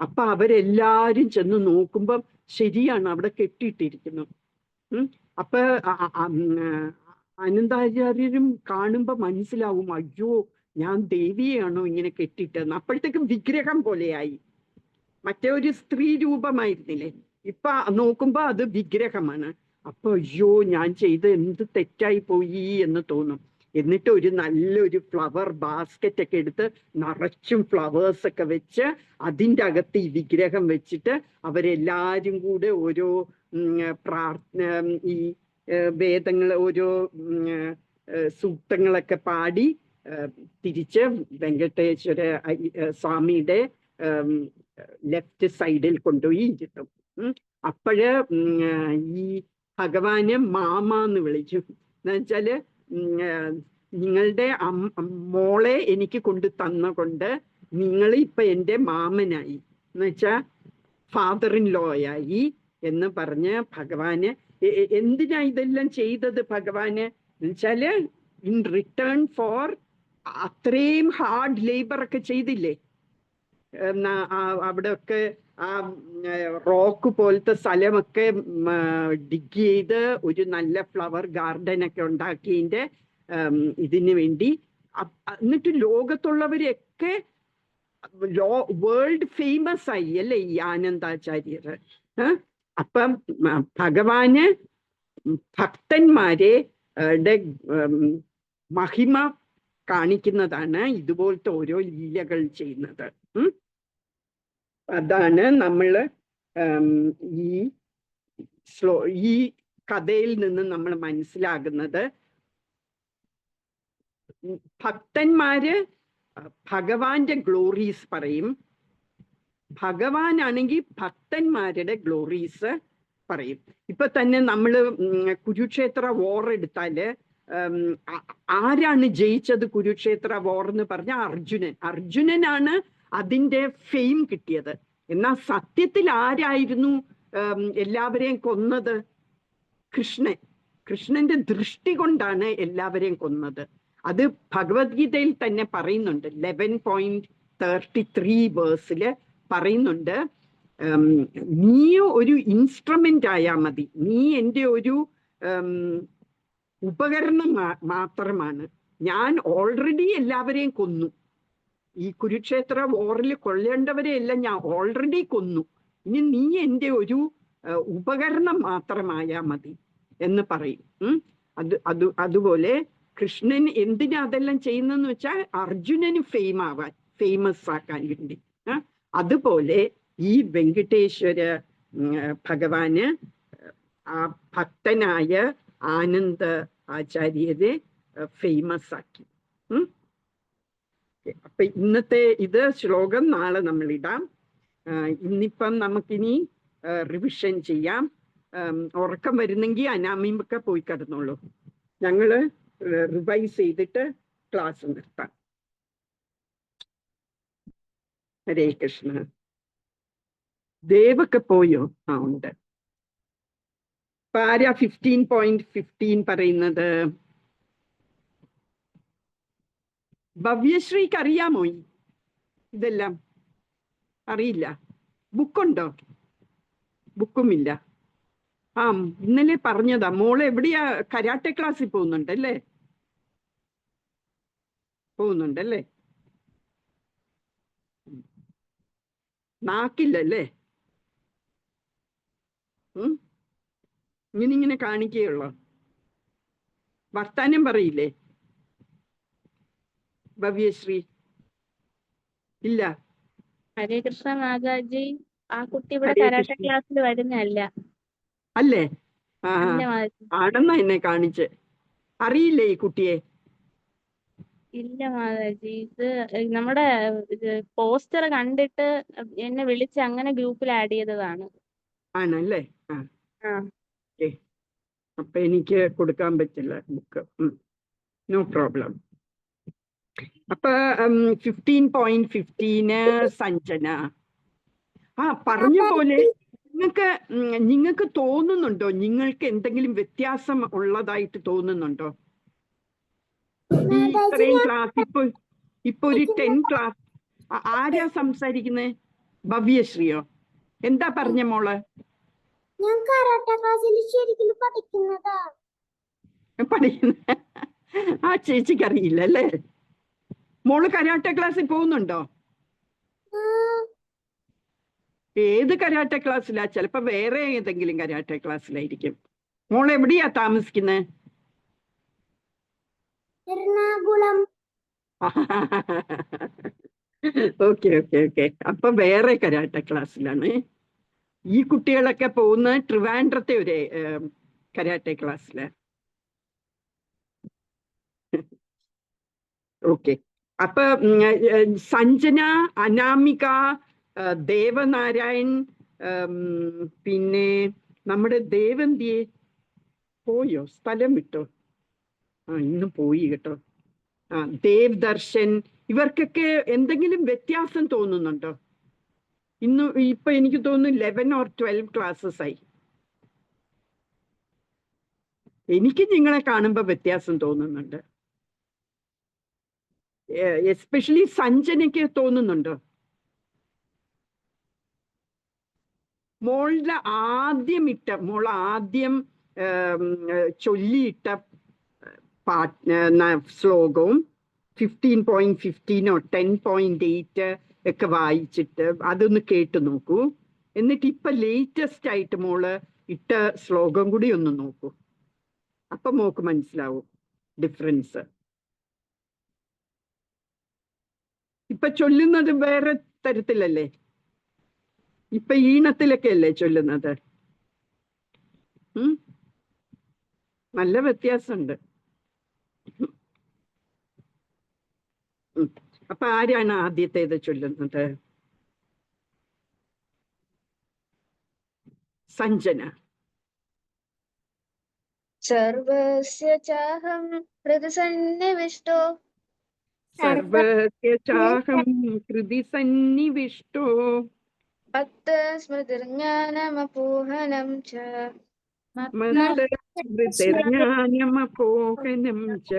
അപ്പൊ അവരെല്ലാരും ചെന്ന് നോക്കുമ്പം ശരിയാണ്, അവിടെ കെട്ടിയിട്ടിരിക്കുന്നു. അപ്പൊ അനന്താചാര്യരും കാണുമ്പോ മനസ്സിലാവും, അയ്യോ ഞാൻ ദേവിയെയാണോ ഇങ്ങനെ കെട്ടിയിട്ടെന്ന്. അപ്പോഴത്തേക്കും വിഗ്രഹം പോലെയായി, മറ്റേ ഒരു സ്ത്രീ രൂപമായിരുന്നില്ലേ, ഇപ്പൊ നോക്കുമ്പോ അത് വിഗ്രഹമാണ്. അപ്പൊ അയ്യോ ഞാൻ ചെയ്ത് എന്ത് തെറ്റായി പോയി എന്ന് തോന്നും. എന്നിട്ട് ഒരു നല്ലൊരു ഫ്ലവർ ബാസ്ക്കറ്റ് ഒക്കെ എടുത്ത് നിറച്ചും ഫ്ലവേഴ്സ് ഒക്കെ വെച്ച് അതിൻ്റെ അകത്ത് ഈ വിഗ്രഹം വെച്ചിട്ട് അവരെല്ലാരും കൂടെ ഓരോ ഈ വേദങ്ങൾ, ഓരോ സൂക്തങ്ങളൊക്കെ പാടി തിരിച്ച് വെങ്കടേശ്വര സ്വാമിയുടെ ലെഫ്റ്റ് സൈഡിൽ കൊണ്ടുപോയി ഇരുത്തും. അപ്പോഴ് ഈ ഭഗവാനെ മാമ എന്ന് വിളിക്കും. എന്നുവെച്ചാല് നിങ്ങളുടെ മോളെ എനിക്ക് കൊണ്ട് തന്നുകൊണ്ട് നിങ്ങൾ ഇപ്പൊ എൻ്റെ മാമനായി, എന്നുവെച്ചാ ഫാദർ ഇൻ ലോ ആയി എന്ന് പറഞ്ഞ് ഭഗവാന് എന്തിനാ ഇതെല്ലാം ചെയ്തത് ഭഗവാന് എന്നുവെച്ചാല് ഇൻ റിട്ടേൺ ഫോർ അത്രയും ഹാർഡ് ലേബർ ഒക്കെ ചെയ്തില്ലേ. അവിടെയൊക്കെ ആ റോക്ക് പോലത്തെ സ്ഥലമൊക്കെ ഡിഗ് ചെയ്ത് ഒരു നല്ല ഫ്ലവർ ഗാർഡൻ ഒക്കെ ഉണ്ടാക്കിയതിന്റെ ഇതിനു വേണ്ടി. എന്നിട്ട് ലോകത്തുള്ളവരെയൊക്കെ വേൾഡ് ഫേമസ് ആയി അല്ലേ ഈ ആനന്ദാചാര്യർ. അപ്പം ഭഗവാന് ഭക്തന്മാരെ മഹിമ കാണിക്കുന്നതാണ് ഇതുപോലത്തെ ഓരോ ലീലകൾ ചെയ്യുന്നത്. അതാണ് നമ്മൾ ഈ കഥയിൽ നിന്ന് നമ്മൾ മനസ്സിലാകുന്നത്. ഭക്തന്മാര് ഭഗവാന്റെ ഗ്ലോറീസ് പറയും, ഭഗവാനാണെങ്കിൽ ഭക്തന്മാരുടെ ഗ്ലോറീസ് പറയും. ഇപ്പൊ തന്നെ നമ്മള് കുരുക്ഷേത്ര വോർ എടുത്താല് ആരാണ് ജയിച്ചത് കുരുക്ഷേത്ര വോർ എന്ന് പറഞ്ഞ അർജുനനാണ് അതിന്റെ ഫെയിം കിട്ടിയത്. എന്നാൽ സത്യത്തിൽ ആരായിരുന്നു എല്ലാവരെയും കൊന്നത്? കൃഷ്ണന്റെ ദൃഷ്ടി കൊണ്ടാണ് എല്ലാവരെയും കൊന്നത്. അത് ഭഗവത്ഗീതയിൽ തന്നെ പറയുന്നുണ്ട്. 11.33 വേഴ്സില് പറയുന്നുണ്ട്, നീ ഒരു ഇൻസ്ട്രുമെന്റ് ആയാൽ മതി, നീ എൻ്റെ ഒരു ഉപകരണം മാത്രമാണ്, ഞാൻ ഓൾറെഡി എല്ലാവരെയും കൊന്നു, ഈ കുരുക്ഷേത്ര വോറിൽ കൊല്ലേണ്ടവരെയെല്ലാം ഞാൻ ഓൾറെഡി കൊന്നു, ഇനി നീ എൻ്റെ ഒരു ഉപകരണം മാത്രമായാൽ മതി എന്ന് പറയും. അതുപോലെ കൃഷ്ണൻ എന്തിനാ അതെല്ലാം ചെയ്യുന്നതെന്ന് വെച്ചാൽ അർജുനന് ഫേമസ് ആക്കാൻ വേണ്ടി. അതുപോലെ ഈ വെങ്കടേശ്വര ഭഗവാന് ആ ഭക്തനായ ആനന്ദ ആചാര്യരെ ഫേമസ് ആക്കി. അപ്പൊ ഇന്നത്തെ ഇത് ശ്ലോകം നാളെ നമ്മൾ ഇടാം. ഇന്നിപ്പം നമുക്കിനി റിവിഷൻ ചെയ്യാം. ഉറക്കം വരുന്നെങ്കിൽ അനാമിമൊക്കെ പോയി കിടന്നോളൂ, ഞങ്ങള് റിവൈസ് ചെയ്തിട്ട് ക്ലാസ് നിർത്താം. ഹരേ കൃഷ്ണ. ദേവൊക്കെ പോയോ? ഉണ്ട്. പാര 15.15 പറയുന്നത് ഭവ്യശ്രീക്ക് അറിയാമോ? ഇതെല്ലാം അറിയില്ല. ബുക്കുണ്ടോ? ബുക്കുമില്ല. ഇന്നലെ പറഞ്ഞതാ. മോള് എവിടെയാ? കരാട്ടെ ക്ലാസ്സിൽ പോകുന്നുണ്ടല്ലേ? നാക്കില്ലല്ലേ? ഇങ്ങനെ കാണിക്കുകയുള്ളോ? വർത്താനം പറയില്ലേ ഭവ്യശ്രീ? ഇല്ല. ഹരേ കൃഷ്ണ മാതാജി. ആ കുട്ടി ഇവിടെ ഹരേ കരാട്ടെ കൃഷ്ണ. ക്ലാസ്സിൽ വരുന്നല്ല. അല്ലേ? ആ അല്ല മാതാജി. ആണെന്നാ എന്നെ കാണിച്ച്. അറിയില്ലേ ഈ കുട്ടിയെ? ഇല്ല മാതാജി. ഇത് നമ്മുടെ പോസ്റ്റർ കണ്ടിട്ട് എന്നെ വിളിച്ച് അങ്ങനെ ഗ്രൂപ്പിൽ ആഡ് ചെയ്തതാണ്. ആണല്ലേ? ആ ആ ഓക്കെ. അപ്പൊ എനിക്ക് കൊടുക്കാൻ പറ്റില്ല ബുക്ക്. No problem. അപ്പൊ 15.15 സഞ്ജന. പറഞ്ഞ പോലെ നിങ്ങൾക്ക് തോന്നുന്നുണ്ടോ, നിങ്ങൾക്ക് എന്തെങ്കിലും വ്യത്യാസം ഉള്ളതായിട്ട് തോന്നുന്നുണ്ടോ? ഈ ഇത്രയും ക്ലാസ് ഇപ്പൊ ഒരു 10 ക്ലാസ് ആരാ സംസാരിക്കുന്നേ? ഭവ്യശ്രീയോ? എന്താ പറഞ്ഞ മോള്? ഞാൻ കരാട്ടെ ക്ലാസ്സിൽ ശരിക്കും പഠിക്കുന്നതാ. പഠിക്കുന്ന ആ ചേച്ചിക്ക് അറിയില്ല അല്ലേ? മോള് കരാട്ടെ ക്ലാസ്സിൽ പോകുന്നുണ്ടോ? ഏത് കരാട്ടെ ക്ലാസ്സിലാ? ചിലപ്പോ വേറെ ഏതെങ്കിലും കരാട്ടെ ക്ലാസ്സിലായിരിക്കും. മോൾ എവിടെയാ താമസിക്കുന്നത്? എറണാകുളം. Okay okay okay. അപ്പൊ വേറെ കരാട്ടെ ക്ലാസ്സിലാണ്. ഈ കുട്ടികളൊക്കെ പോകുന്ന ട്രിവാൻഡ്രത്തെ ഒരു കരാട്ടെ ക്ലാസ്സില്. ഓക്കെ. അപ്പൊ സഞ്ജന, അനാമിക, ദേവനാരായൺ, പിന്നെ നമ്മുടെ ദേവന്തിയെ പോയോ? സ്ഥലം വിട്ടോ? ഇന്ന് പോയി കേട്ടോ. ദേവ് ദർശൻ, ഇവർക്കൊക്കെ എന്തെങ്കിലും വ്യത്യാസം തോന്നുന്നുണ്ടോ? ഇപ്പൊ എനിക്ക് തോന്നുന്നു 11 or 12 ക്ലാസ്സസ് ആയി. എനിക്ക് നിങ്ങളെ കാണുമ്പോ വ്യത്യാസം തോന്നുന്നുണ്ട്. എസ്പെഷ്യലി സഞ്ജനയ്ക്ക് തോന്നുന്നുണ്ടോ? മോൾ ആദ്യം ചൊല്ലിയിട്ട ശ്ലോകവും 15.15 10.8 ഒക്കെ വായിച്ചിട്ട് അതൊന്ന് കേട്ടു നോക്കൂ. എന്നിട്ട് ഇപ്പൊ ലേറ്റസ്റ്റ് ആയിട്ട് മോള് ഇട്ട ശ്ലോകം കൂടി ഒന്ന് നോക്കൂ. അപ്പൊ മോക്ക് മനസ്സിലാവും ഡിഫറൻസ്. ഇപ്പൊ ചൊല്ലുന്നത് വേറെ തരത്തിലല്ലേ? ഇപ്പൊ ഈണത്തിലൊക്കെ അല്ലേ ചൊല്ലുന്നത്? നല്ല വ്യത്യാസമുണ്ട്. അപ്പൊ ആരാണ് ആദ്യത്തേത് ചൊല്ലുന്നത്? സഞ്ജന. സർവസ്യ ചാഹം ഹൃദി സന്നിവിഷ്ടോ. സർവസ്യ ചാഹം ഹൃദി സന്നിവിഷ്ടോ. ഭക്ത സ്മൃതിർജ്ഞാനമപോഹനം ച. മത്തസ്മൃതിർജ്ഞാനമപോഹനം ച.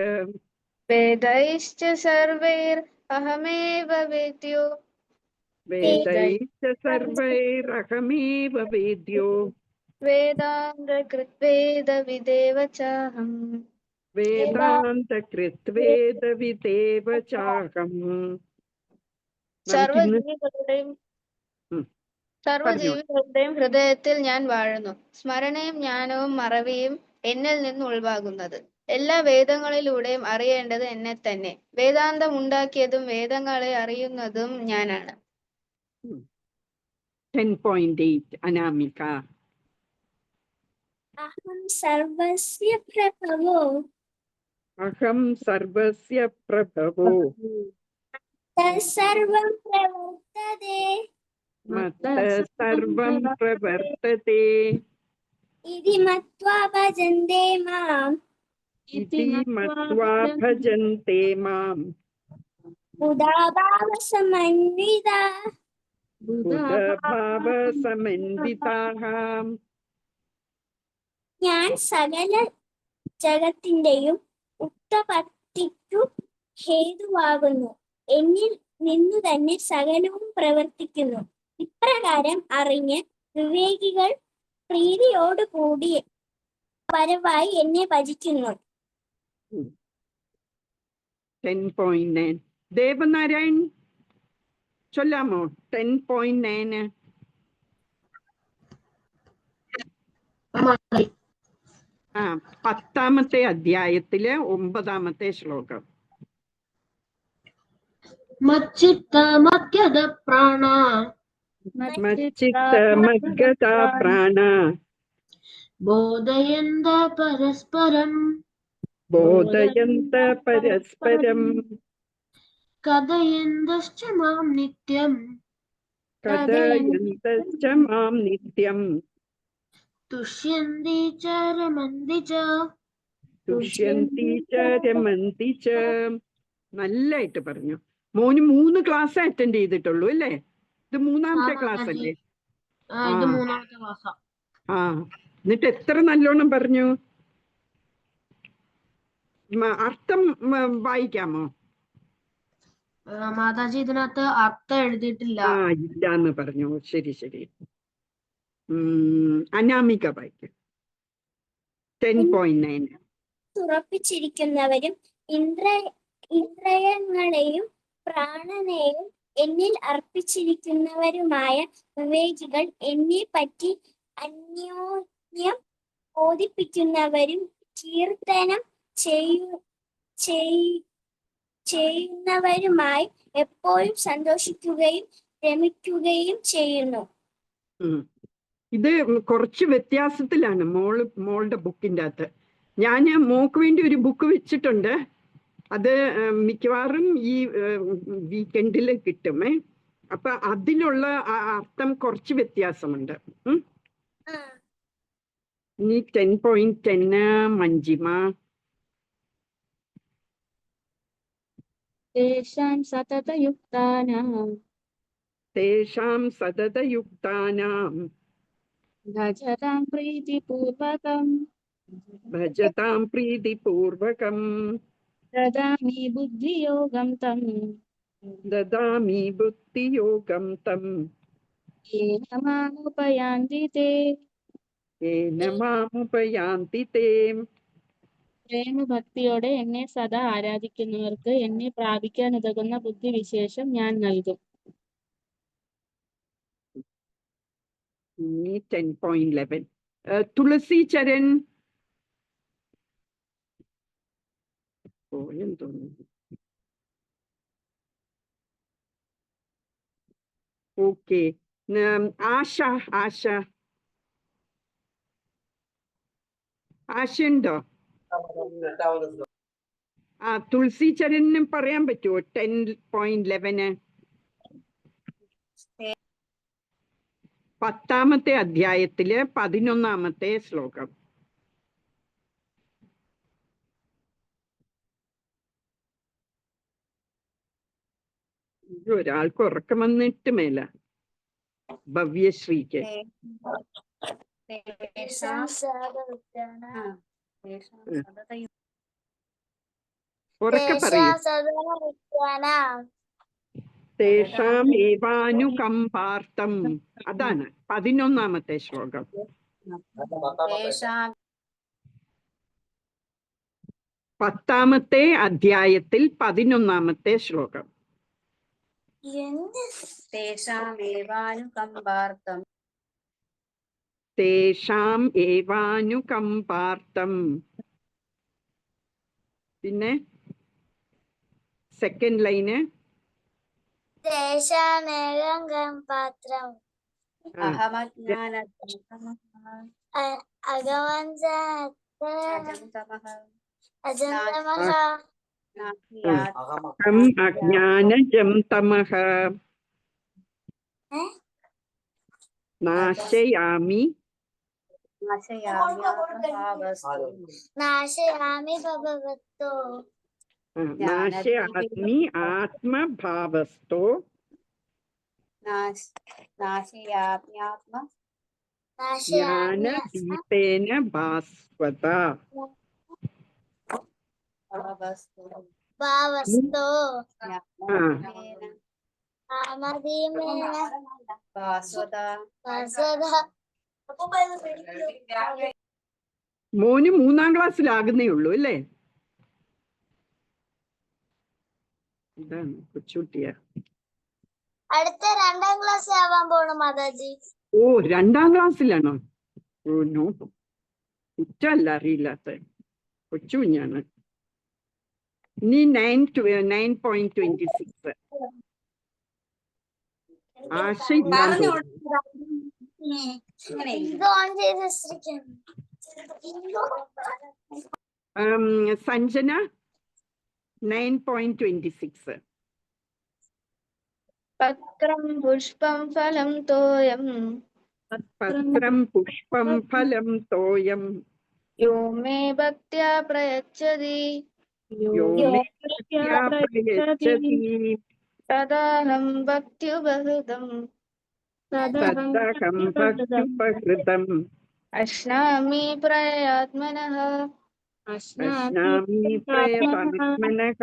വേദൈശ്ച സർവൈർ അഹമേവ വേദ്യോ. വേദൈശ്ച സർവൈരഹമേവ വേദ്യോ. വേദാന്തകൃത്വേദവിദേവ ചാഹം. വേദാന്തകൃത്വേദവിദേവ ചാഹം. സർവജീവികളുടെയും ഹൃദയത്തിൽ ഞാൻ വാഴുന്നു. സ്മരണയും ജ്ഞാനവും മറവിയും എന്നിൽ നിന്ന് ഒഴിവാകുന്നത്. എല്ലാ വേദങ്ങളിലൂടെയും അറിയേണ്ടത് എന്നെ തന്നെ. വേദാന്തം ഉണ്ടാക്കിയതും വേദങ്ങളെ അറിയുന്നതും ഞാനാണ്. 10.8 അനാമിക. അഹം സർവസ്യ പ്രഭവോ. അഹം സർവസ്യ പ്രഭവോ. സർവം പ്രവർത്തതേ. സർവം പ്രവർത്തതേ. ഇതി മത്വാ ഭജന്തെ മാം. ഇതി മത്വാ ഭജന്തെ മാം. ഉദാഭാവസമന്വിതാഃ. ഉദഭാവസമന്വിതാഃ. ഞാൻ സകല ജഗത്തിന്റെയും ഉത്പത്തിക്കു ഹേതുവാകുന്നു. എന്നിൽ നിന്നു തന്നെ സകലവും പ്രവർത്തിക്കുന്നു. ഇപ്രകാരം അറിഞ്ഞ് വിവേകികൾ പ്രീതിയോടുകൂടി പരമായി എന്നെ ഭജിക്കുന്നു. 10.9 ദേവനാരായൺ ചൊല്ലാമോ? 10.9. ആ 10ാമത്തെ അധ്യായത്തിലെ 9ാമത്തെ ശ്ലോകം. മച്ചിത്ത മദ്ഗത പ്രാണ മച്ചിത്ത മദ്ഗത പ്രാണ ബോധയന്ത പരസ്പരം ബോധയന്ത പരസ്പരം കഥയന്തശ്ച മാം നിത്യം കഥയന്തശ്ച മാം നിത്യം തുഷ്യന്തി ച രമന്തി ച. തുഷ്യന്തി ച രമന്തി ച. നല്ലായിട്ട് പറഞ്ഞു. മോന് 3 ക്ലാസ് അറ്റൻഡ് ചെയ്തിട്ടുള്ളൂ അല്ലേ? ഇത് 3ാമത്തെ ക്ലാസ് അല്ലേ? ഇത് 3ാമത്തെ ക്ലാസ്സാ. ആ എന്നിട്ട് എത്ര നല്ലോണം പറഞ്ഞു. അർത്ഥം വായിക്കാമോ? മാതാജി ഇതിനകത്ത് അർത്ഥം എഴുതിയിട്ടില്ല. ഇല്ലാന്ന് പറഞ്ഞു. ശരി ശരി. അനാമിക വായിക്കും. 10.9. ഉറപ്പിച്ചിരിക്കുന്നവരും ഇന്ദ്രിയങ്ങളെയും പ്രാണനെയും എന്നിൽ അർപ്പിച്ചിരിക്കുന്നവരുമായ വിവേകികൾ എന്നെ പറ്റി അന്യോന്യം ബോധിപ്പിക്കുന്നവരും കീർത്തനം ചെയ്യുന്നവരുമായി എപ്പോഴും സന്തോഷിക്കുകയും രമിക്കുകയും ചെയ്യുന്നു. ഇത് കുറച്ച് വ്യത്യാസത്തിലാണ് മോളുടെ ബുക്കിൻ്റെ അകത്ത്. ഞാൻ മോക്ക് വേണ്ടി ഒരു ബുക്ക് വെച്ചിട്ടുണ്ട്. അത് മിക്കവാറും ഈ വീക്കെൻഡിൽ കിട്ടുമേ. അപ്പൊ അതിലുള്ള അർത്ഥം കുറച്ച് വ്യത്യാസമുണ്ട്. ഇനി 10.10 മഞ്ജിമ. തേഷാം സതതയുക്താനാം ഭജതാം പ്രീതിപൂർവകം ദദാമി ബുദ്ധിയോഗം തം യേന മാമുപയാന്തി തേ. പ്രേമഭക്തിയോടെ എന്നെ സദാ ആരാധിക്കുന്നവർക്ക് എന്നെ പ്രാപിക്കാൻ ഉതകുന്ന ബുദ്ധിവിശേഷം ഞാൻ നൽകും. 10.11 തുളസി ചരൺ. ഓക്കെ. ആശയുണ്ടോ? തുളസി ചരണിന് പറയാൻ പറ്റുമോ? 10.11 10ാമത്തെ അധ്യായത്തില് 11ാമത്തെ ശ്ലോകം. ഒരാൾക്ക് ഉറക്കം വന്നിട്ട് മേല. ഭവ്യശ്രീക്ക്. ഉറക്കെ പറയൂ. തേഷാം ഏവാനുകമ്പാർത്ഥം. അതാണ് 11ാമത്തെ ശ്ലോകം. 10ാമത്തെ അധ്യായത്തിൽ 11ാമത്തെ ശ്ലോകം. തേഷാം ഏവാനുകമ്പാർത്ഥം പിന്നെ സെക്കൻഡ് ലൈന് അജ്ഞാനജം തമഃ നാശയാമി നാശയാമി ആത്മഭാവസ്തോ ജ്ഞാനദീപേന ഭാസ്വത. മോന് 3ാം ക്ലാസ്സിലാകുന്നേ ഉള്ളൂ അല്ലേ? ഇതാണ് കൊച്ചുകുട്ടിയാ. അടുത്ത 2ാം ക്ലാസ് ആവാൻ പോണു മാതാജി. 2ാം ക്ലാസ്സിലാണോ? Oh no. കുറ്റമല്ല അറിയില്ലാത്ത കൊച്ചു കുഞ്ഞാണ്. ഇനി 9.26 ആശ ഇല്ലാന്ന് ഇത് ഓൺ ചെയ്ത് വെച്ചിരിക്കുന്നു. സഞ്ജന 9.26 പത്രം പുഷ്പം ഫലം തോയം പത്രം പുഷ്പം ഫലം തോയം യോ മേ ഭക്ത്യാ പ്രയച്ഛതി യോ മേ ഭക്ത്യാ പ്രയച്ഛതി തദാഹം ഭക്ത്യുപഹൃതം തദഹം ഭക്ത്യുപഹൃതം അശ്നാമി പ്രയാത്മനഃ. അശ്നാമി പ്രയതാത്മനഃ.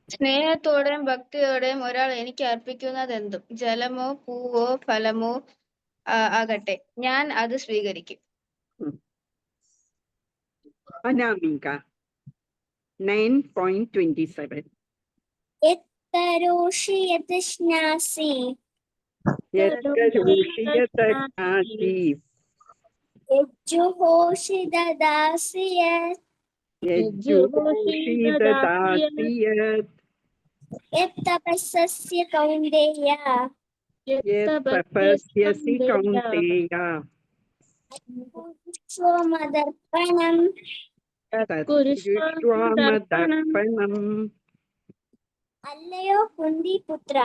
സ്നേഹത്തോടെയും ഭക്തിയോടെയും ഒരാൾ എനിക്ക് അർപ്പിക്കുന്നതെന്തും ജലമോ പൂവോ ഫലമോ ആകട്ടെ ഞാൻ അത് സ്വീകരിക്കും. അനാമിക 9.27 യത്തരോഷി യതശ്നാസി യത്കരോഷി യതശ്നാസി യജ്ജുഹോഷി ദദാസി യത് യജ്ജുഹോഷി ദദാസി യത് യത്തപസ്സസ്യ കൗന്ദേയ യത്തപസ്യസി കൗന്ദേയ സ്വമദർപ്പണം തത്കുരുഷ്വാമദർപ്പണം. അല്ലയോ കുന്തിപുത്ര,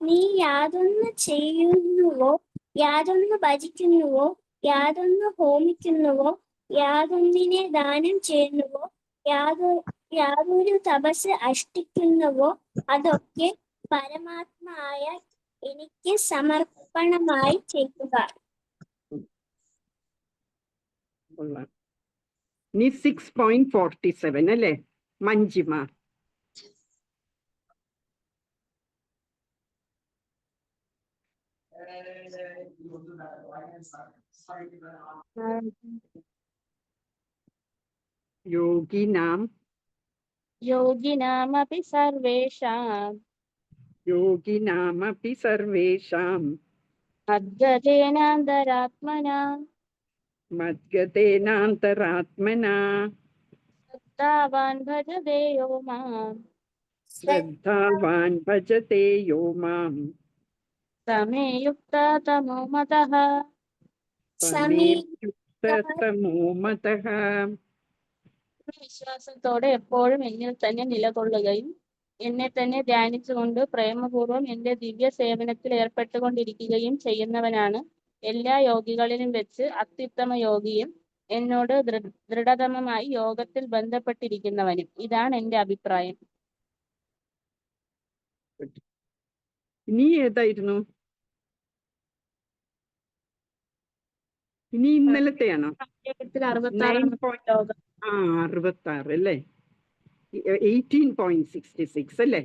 നീ യാതൊന്ന് ചെയ്യുന്നുവോ, യാതൊന്ന് ഭജിക്കുന്നുവോ, യാതൊന്ന് ഹോമിക്കുന്നുവോ, യാതൊന്നിനെ ദാനം ചെയ്യുന്നുവോ, യാതൊരു തപസ് അനുഷ്ഠിക്കുന്നുവോ, അതൊക്കെ പരമാത്മായ എനിക്ക് സമർപ്പണമായി ചെയ്യുക. ഇനി 6.47 അല്ലേ മഞ്ജിമ? യോഗിനാമപി സർവേഷാം മദ്ഗതേനാന്തരാത്മനാ ശ്രദ്ധാവാൻ ഭജതേ യോ മാം സമേ യുക്തഃ തമോ മതഃ. വിശ്വാസത്തോടെ എപ്പോഴും എന്നിൽ തന്നെ നിലകൊള്ളുകയും എന്നെ തന്നെ ധ്യാനിച്ചുകൊണ്ട് പ്രേമപൂർവ്വം എന്റെ ദിവ്യ സേവനത്തിൽ ഏർപ്പെട്ടുകൊണ്ടിരിക്കുകയും ചെയ്യുന്നവനാണ് എല്ലാ യോഗികളിലും വെച്ച് അത്യുത്തമ യോഗിയും എന്നോട് ദൃഢതമമായി യോഗത്തിൽ ബന്ധപ്പെട്ടിരിക്കുന്നവനും. ഇതാണ് എന്റെ അഭിപ്രായം. ഇനി ഏതായിരുന്നു? ഇനി ഇന്നലത്തെയാണോ? 66 അല്ലേ? 18.66 അല്ലേ?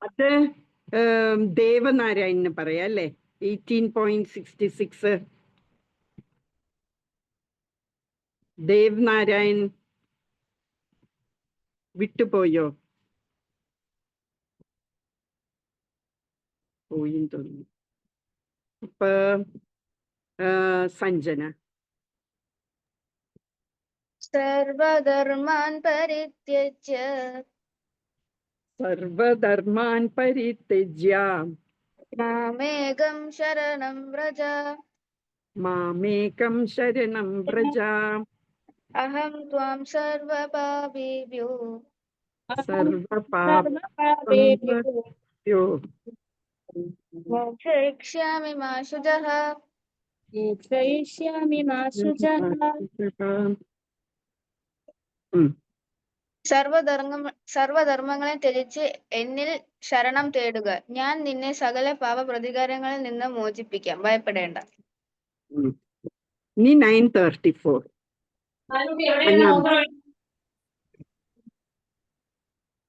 അത് ദേവനാരായണന് പറയാം അല്ലേ? 18.66 ദേവനാരായൺ വിട്ടുപോയോ? പോയും തോന്നുന്നു. അപ്പൊ സഞ്ജന സർവധർമാൻ പരിത്യജ്യ മാമേകം ശരണം വ്രജ അഹം ത്വാം സർവപാപേഭ്യോ മോക്ഷയിഷ്യാമി മാ ശുചഃ. സർവധർമ്മങ്ങളെ ത്യജിച്ച് എന്നിൽ ശരണം തേടുക. ഞാൻ നിന്നെ സകല പാപ പ്രതികാരങ്ങളിൽ നിന്ന് മോചിപ്പിക്കാം. ഭയപ്പെടേണ്ട. ഇനി 9:34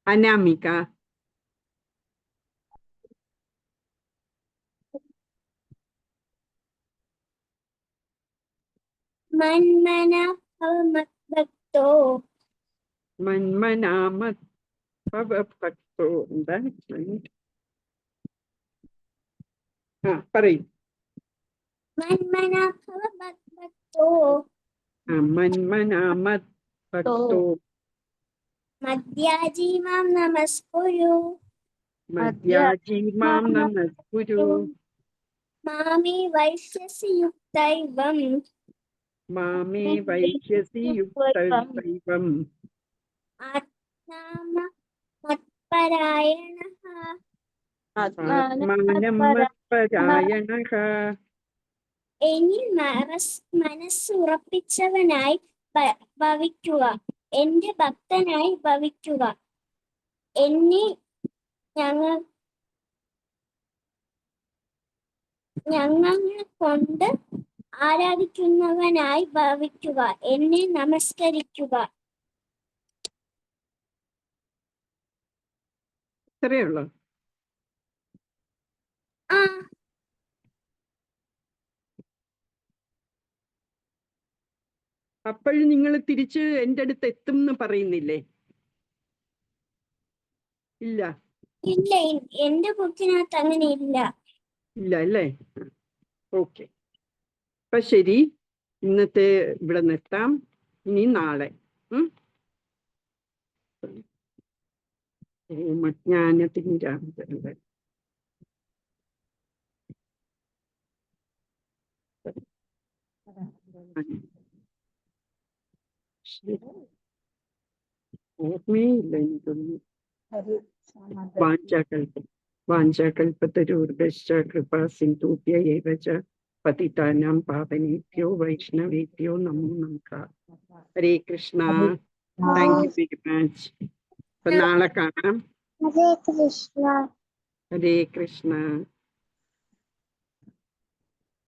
അനാമിക മന്മനാമത് ഭവഭക്തോ. എന്താ പറയും? മന്മനാഭവഭക്തോ മന്മനാമത് ഭക്തോ മദ്യാജീ മാം നമസ്കുരു മദ്യാജീ മാം നമസ്കുരു മാമേ വൈശ്യസി യുക്തൈവം മാമേ വൈശ്യസി യുക്തൈവം ആത്മാന മത്പരായണഃ ആത്മാനം മത്പരായണഃ. എന്നിൽ മനസ്സുറപ്പിച്ചവനായി ഭവിക്കുക, എന്റെ ഭക്തനായി ഭവിക്കുക. എന്നെ ഞങ്ങളെ കൊണ്ട് ആരാധിക്കുന്നവനായി ഭവിക്കുക, എന്നെ നമസ്കരിക്കുക. ഇത്രയേ ഉള്ളൂ. ആ അപ്പോഴും നിങ്ങൾ തിരിച്ച് എൻ്റെ അടുത്ത് എത്തും എന്ന് പറയുന്നില്ലേ? ഇല്ല ഇല്ല, എന്റെ ബുക്കിനകത്ത് അങ്ങനെ ഇല്ല. ഇല്ല അല്ലേ? ഓക്കെ, അപ്പൊ ശരി, ഇന്നത്തെ ഇവിടെ നിർത്താം. ഇനി നാളെ ഓമജ്ഞാനതിമിരാന്ധ ഓർമ്മയില്ല എനിക്കൊന്നും. വാഞ്ചാകൽപതരുർഭ്യശ്ച കൃപാ സിന്ധുഭ്യ ഏവ ച പതിതാനാം പാവനേഭ്യോ വൈഷ്ണവേഭ്യോ നമോ നമഃ. Hare Krishna. Thank you very much. അപ്പൊ നാളെ കാണാം. ഹരേ കൃഷ്ണ. ഹരേ കൃഷ്ണ.